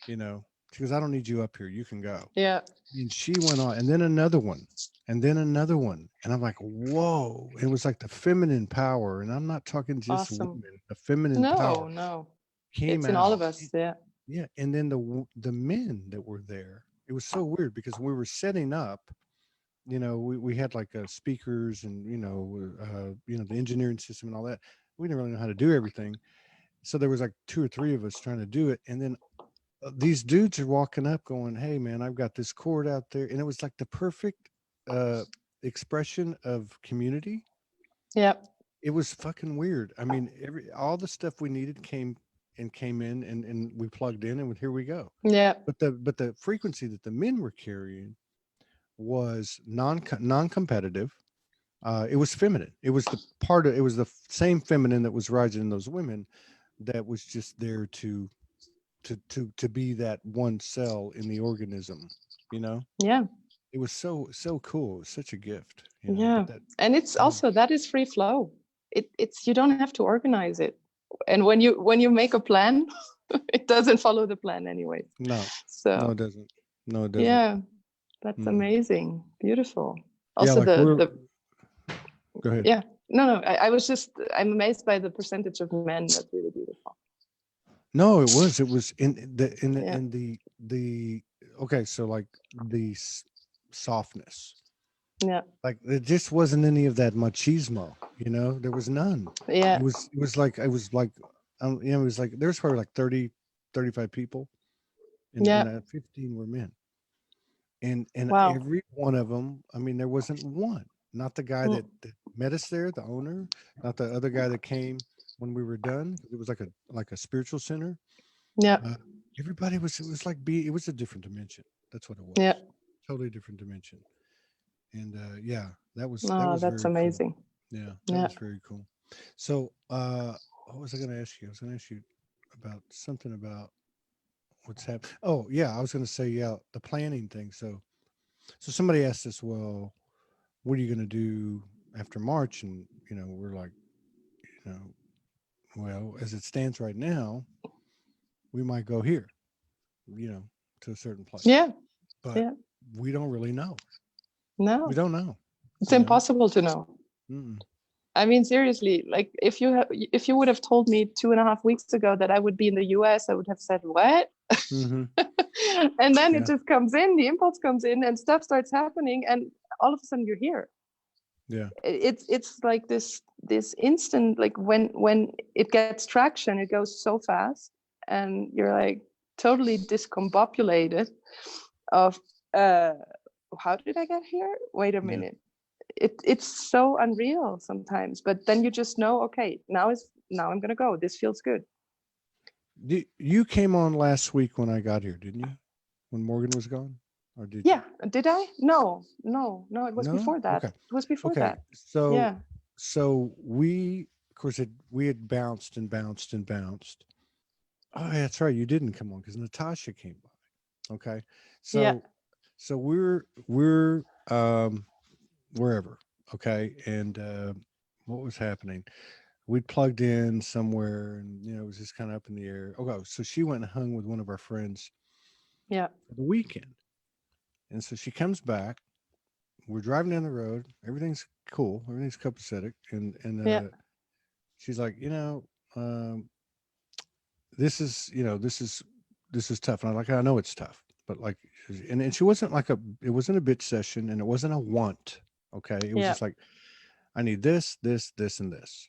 You know, she goes, I don't need you up here. You can go. And she went on, and then another one, and then another one. And I'm like, whoa. It was like the feminine power. And I'm not talking just women, the feminine power came it's out. in all of us. Yeah. And then the men that were there, it was so weird because we were setting up, you know, we had like speakers and, you know, the engineering system and all that. We didn't really know how to do everything. So there was like 2 or 3 of us trying to do it. And then these dudes are walking up going, hey man, I've got this chord out there. And it was like the perfect expression of community. It was fucking weird. I mean, all the stuff we needed came in, and we plugged in, and here we go. But the frequency that the men were carrying was non-competitive. It was feminine. It was the same feminine that was rising in those women, that was just there to be that one cell in the organism, you know. It was so cool. It was such a gift, you know. And it's also, that is free flow. it's you don't have to organize it. And when you make a plan, it doesn't follow the plan anyway. No, So no, it doesn't. No, it doesn't. yeah, that's amazing. Beautiful. Yeah, Also like go ahead. Yeah, no, I'm amazed by the percentage of men. That's really beautiful. No, it was in the okay, so like the softness. Yeah. Like it just wasn't any of that machismo, you know, there was none. Yeah. It was like, it was like, you know, it was like, there's probably like 30, 35 people and 15 were men. And wow. every one of them, I mean, there wasn't one, not the guy that met us there, the owner, not the other guy that came when we were done. It was like a spiritual center. Yeah. Everybody was, it was like it was a different dimension. That's what it was. Yeah. Totally different dimension. And yeah, that was that's very amazing. Cool. Yeah, that was very cool. So what was I going to ask you? I was going to ask you about something about what's happening. Oh yeah, I was going to say, yeah, the planning thing. So somebody asked us, well, what are you going to do after March? And you know, we're like, you know, well, as it stands right now, we might go here, you know, to a certain place. Yeah. But we don't really know. No, we don't know. It's impossible to know. I mean, seriously, like if you would have told me 2.5 weeks ago that I would be in the US, I would have said, what? And then it just comes in, the impulse comes in and stuff starts happening. And all of a sudden you're here. Yeah. It's like this instant, like when it gets traction, it goes so fast and you're like totally discombobulated of, how did I get here? Wait a minute. It's so unreal sometimes, but then you just know, okay, now I'm gonna go. This feels good. You came on last week when I got here, didn't you? When Morgan was gone, or did you? Did I? No. It was before that. Okay. It was before that. So so we, of course, we had bounced and bounced and bounced. Oh, yeah, that's right. You didn't come on because Natasha came by. Okay, so we're wherever. Okay, and what was happening? We'd plugged in somewhere, and you know, it was just kind of up in the air. Okay, so she went and hung with one of our friends. For the weekend, and so she comes back. We're driving down the road. Everything's cool. Everything's copacetic, and she's like, you know, this is tough. And I'm like, I know it's tough, but like, and she wasn't like it wasn't a bitch session, and it wasn't a want. Okay, it was just like, I need this, this, this, and this.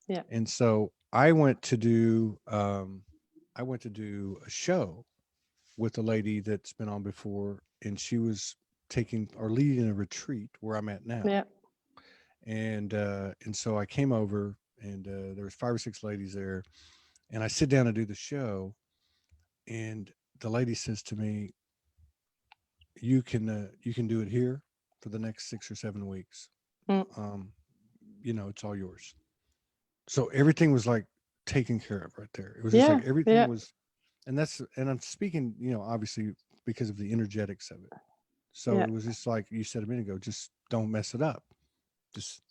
Yeah. And so I went to do a show with a lady that's been on before, and she was taking or leading a retreat where I'm at now. Yeah. And so I came over, and there was 5 or 6 ladies there, and I sit down to do the show, and the lady says to me, you can do it here for the next 6 or 7 weeks. You know, it's all yours. So everything was like taken care of right there. It was just like everything was, and I'm speaking, you know, obviously because of the energetics of it. So it was just like you said a minute ago, just don't mess it up. Just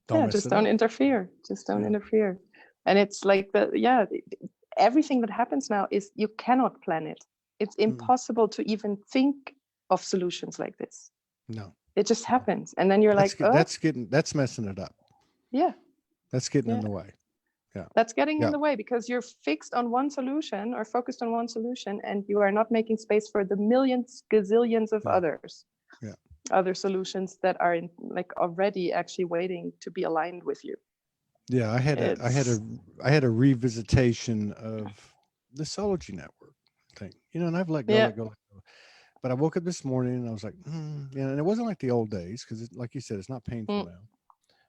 don't mess it up. Don't interfere. Just don't interfere. And it's like everything that happens now is you cannot plan it. It's impossible to even think of solutions like this. No. It just happens. And then you're that's messing it up. Yeah. That's getting in the way. Yeah. That's getting in the way because you're fixed on one solution or focused on one solution, and you are not making space for the millions, gazillions of others. Yeah. Other solutions that are already actually waiting to be aligned with you. Yeah, I had a revisitation of the Soulogy network thing. You know, and I've let go. But I woke up this morning and I was like, and it wasn't like the old days because, like you said, it's not painful now.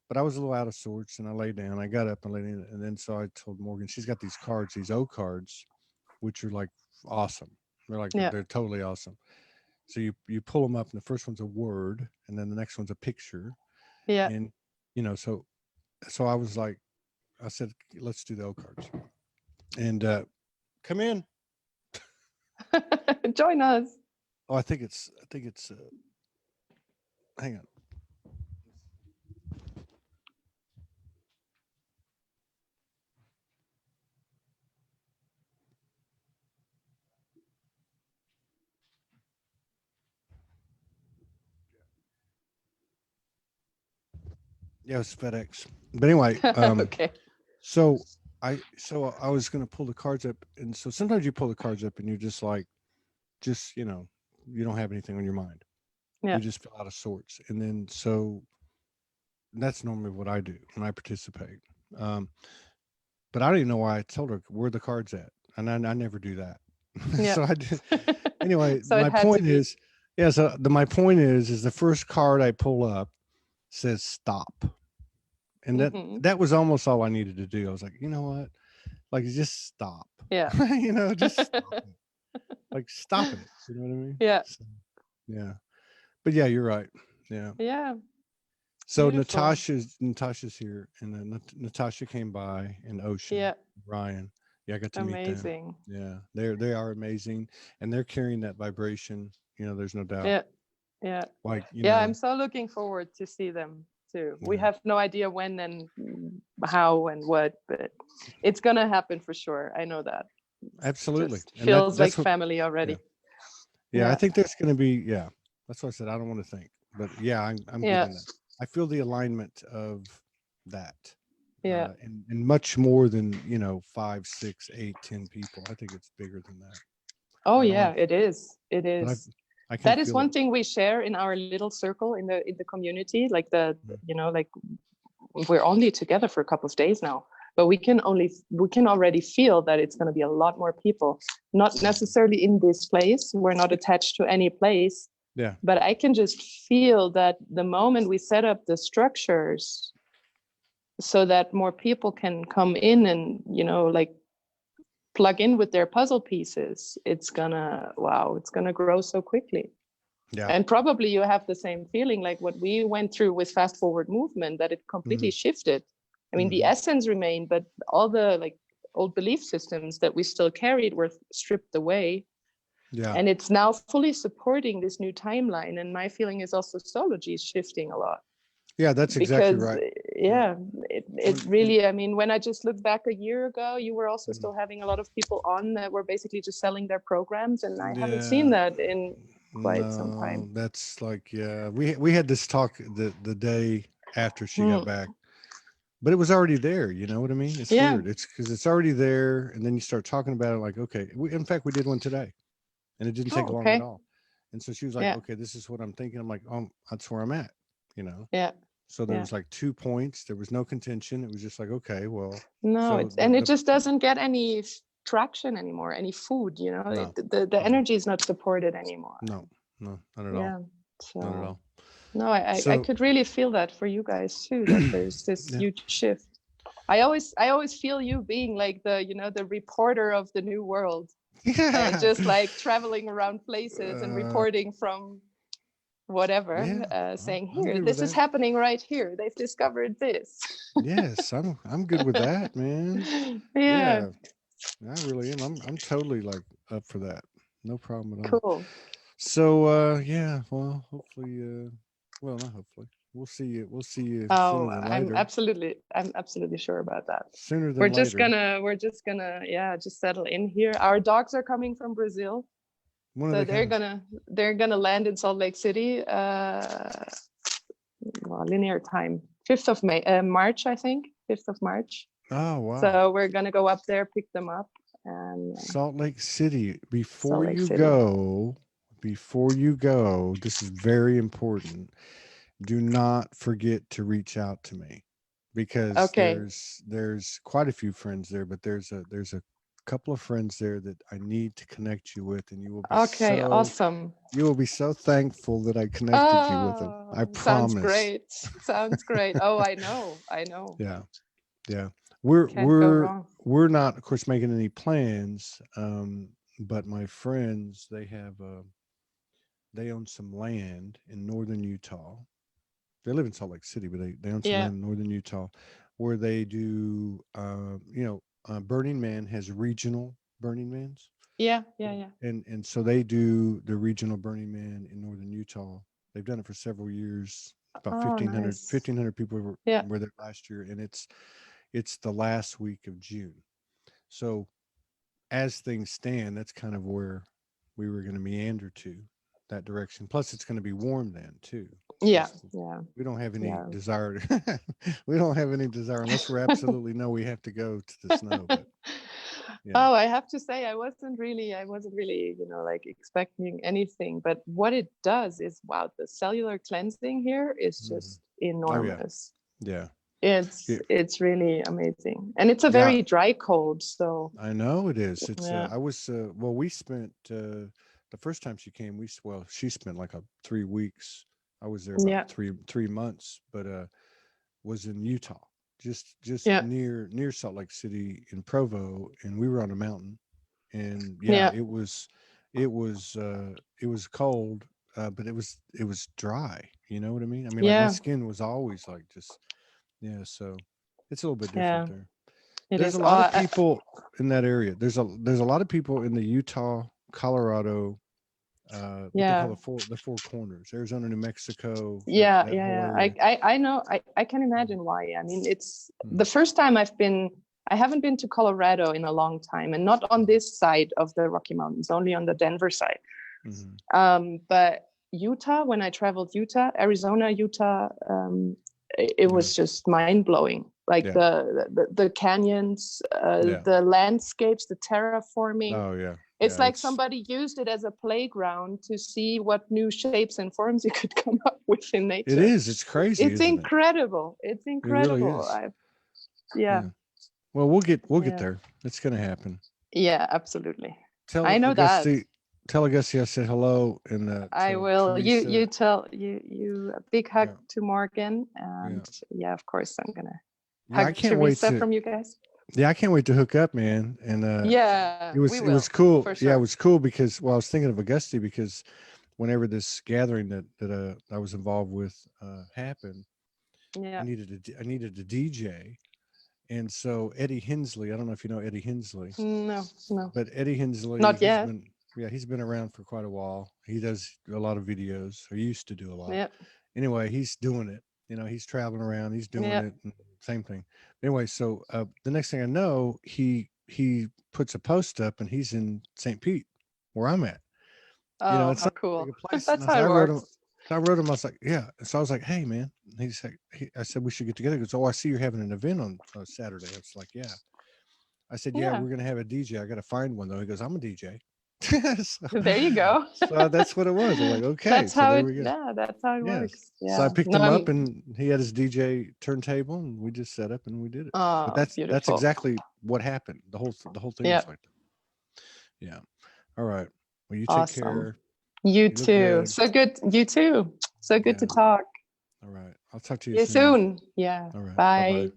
But I was a little out of sorts, and I lay down. I got up and laid in, and then so I told Morgan, she's got these cards, these O cards, which are like awesome. They're they're totally awesome. So you pull them up, and the first one's a word, and then the next one's a picture. Yeah. And you know, so I was like, I said, let's do the O cards, and come in, join us. Oh, I think it's. Hang on. Yeah, it's FedEx. But anyway, Okay. so I was gonna pull the cards up, and so sometimes you pull the cards up and you're just like, just you don't have anything on your mind. Yeah. You just feel out of sorts, and then so that's normally what I do when I participate. Um, but I don't even know why I told her where the cards at, and I never do that. Yeah. So I did anyway. So it My had to point be. is, yeah. So my point is the first card I pull up says stop, and Hmm. that was almost all I needed to do. I was like, you know what, like just stop, Yeah. just stop it, like stop it. You know what I mean? Yeah. So, yeah, but yeah, you're right. Yeah. Yeah. So Beautiful. Natasha's here, and then Natasha came by, and Ocean, Yeah. Ryan. Yeah, I got to meet them. Amazing. Yeah, they are amazing, and they're carrying that vibration. There's no doubt. Yeah. Yeah. Like Yeah. I'm so looking forward to see them too. We yeah, have no idea when and how and what, but it's gonna happen for sure. I know that. It's absolutely, just and feels like that's what. family Yeah, already. yeah. I Yeah. think there's going to be. Yeah, that's what I said. I don't want to think, but yeah, I'm Yeah. getting that. I feel the alignment of that. Yeah. And much more than 5, 6, 8, 10 people. I think it's bigger than that. Oh I don't yeah, know, it is. It but is. I can That is feel it. one thing we share in our little circle in the community. Like Mm. like we're only together for a couple of days now, but we can already feel that it's going to be a lot more people. Not necessarily in this place. We're not attached to any place, Yeah, but I can just feel that the moment we set up the structures so that more people can come in and like plug in with their puzzle pieces, it's gonna grow so quickly. yeah. And probably you have the same feeling like what we went through with fast forward movement, that it completely Hmm. shifted. I mean, the Hmm. essence remained, but all the like old belief systems that we still carried were stripped away, Yeah, and it's now fully supporting this new timeline. And my feeling is also Soulogy is shifting a lot, yeah. That's exactly because right. Yeah. yeah, it When really, I mean, when I just look back a year ago, you were also mm, still having a lot of people on that were basically just selling their programs, and I haven't seen yeah, that in quite some time. no, that's like yeah. We had this talk the day after she got Hmm. back, but it was already there. You know what I mean? It's Yeah. weird. It's because it's already there, and then you start talking about it. Like, okay, in fact, we did one today, and it didn't Oh, take long at okay. all. And so she was like, Yeah. okay, this is what I'm thinking. I'm like, that's where I'm at. You know. Yeah. So there Yeah. was like 2 points. There was no contention. It was just like, okay, well, No, so it's, the and it just doesn't get any traction anymore, any food, no, the no, energy is not supported anymore. no, no, not at all. Yeah. Not at So all. no, I So could really feel that for you guys too, that there's this yeah. huge shift. I always feel you being like the reporter of the new world, and Yeah. just like traveling around places and Uh, reporting from whatever, yeah. saying, I'm here, good with this is that. happening right here, they've discovered this. Yes, I'm good with that, man. Yeah. Yeah, I really am. I'm totally like up for that. No problem at all. Cool. So yeah, well, hopefully well, not hopefully. We'll see you Oh, sooner than I'm later. absolutely, I'm absolutely sure about that. Sooner We're than just later. gonna, we're just gonna, yeah, just settle in here. Our dogs are coming from Brazil, When are so they coming? they're gonna land in Salt Lake City. Well, linear time, 5th of March, I think, 5th of March. Oh, wow. So we're gonna go up there, pick them up, and Salt Lake City. Salt Lake City. Before you go, this is very important. Do not forget to reach out to me because Okay. there's quite a few friends there, but there's a couple of friends there that I need to connect you with, and Okay. Awesome. you will be so thankful that I connected you with them. I Oh, sounds promise. great. Sounds great. Oh, I know. I know. Yeah. Yeah. We're Can't go we're wrong. we're not of course making any plans, but my friends, they own some land in northern Utah. They live in Salt Lake City, but they own some Yeah. land in northern Utah where they do, Burning Man has regional Burning Mans. Yeah. Yeah. Yeah. And so they do the regional Burning Man in northern Utah. They've done it for several years. About Oh, nice. 1,500 people Yeah. were there last year, and it's the last week of June. So as things stand, that's kind of where we were going to meander to. that direction. Plus, it's going to be warm then too. Yeah, Just, yeah, we don't have any yeah. desire. We don't have any desire unless we're absolutely know we have to go to the snow. But yeah. Oh, I have to say, I wasn't really, like expecting anything. But what it does is, wow, the cellular cleansing here is just enormous. Oh, yeah. It's really amazing, and it's a very dry cold. So I know it is. It's I was well, we spent the first time she came, she spent like 3 weeks. I was there about 3 months, but was in Utah, just near Salt Lake City in Provo, and we were on a mountain, and it was cold, but it was dry. You know what I mean? I mean, like my skin was always like just so it's a little bit different there. There's a lot of people in that area. There's a lot of people in the Utah, Colorado, what they call the four corners, Arizona, New Mexico. I know. I can imagine why. I mean, it's the first time I haven't been to Colorado in a long time, and not on this side of the Rocky Mountains, only on the Denver side. But Utah, when I traveled Arizona, Utah, it was just mind blowing. Like the canyons, the landscapes, the terraforming. Oh yeah. It's like somebody used it as a playground to see what new shapes and forms you could come up with in nature. It is. It's crazy. It's incredible. It's incredible. It really is. Yeah. Well, we'll get there. It's going to happen. Yeah, absolutely. Tell Auguste I said hello, and I will. Teresa. You tell you a big hug to Morgan, and of course I'm gonna hug Teresa from you guys. Yeah, I can't wait to hook up, man. And it was cool. Sure. Yeah, it was cool because I was thinking of Auguste because whenever this gathering that I was involved with happened, I needed a DJ. And so Eddie Hensley, I don't know if you know Eddie Hensley. No. But Eddie Hensley, not yet. He's been around for quite a while. He does a lot of videos, or used to do a lot. Yeah. Anyway, he's doing it. You know, he's traveling around, he's doing it, and same thing. Anyway, so the next thing I know, he puts a post up, and he's in St. Pete, where I'm at. Oh, it's not cool. That's how it works. I wrote him. I was like, yeah. So I was like, hey, man. He's like, I said we should get together. He goes, oh, I see you're having an event on Saturday. I was like, yeah. I said, yeah, we're gonna have a DJ. I got to find one though. He goes, I'm a DJ. So, there you go. So that's what it was. I'm like, okay. That's how it works. Yeah. So I picked him up, and he had his DJ turntable, and we just set up and we did it. Oh, but that's beautiful. exactly what happened. The whole thing was like that. Yeah. All right. Well, you take care. You too. So good. You too. So good to talk. All right. I'll talk to you soon. Yeah. All right. Bye. Bye-bye.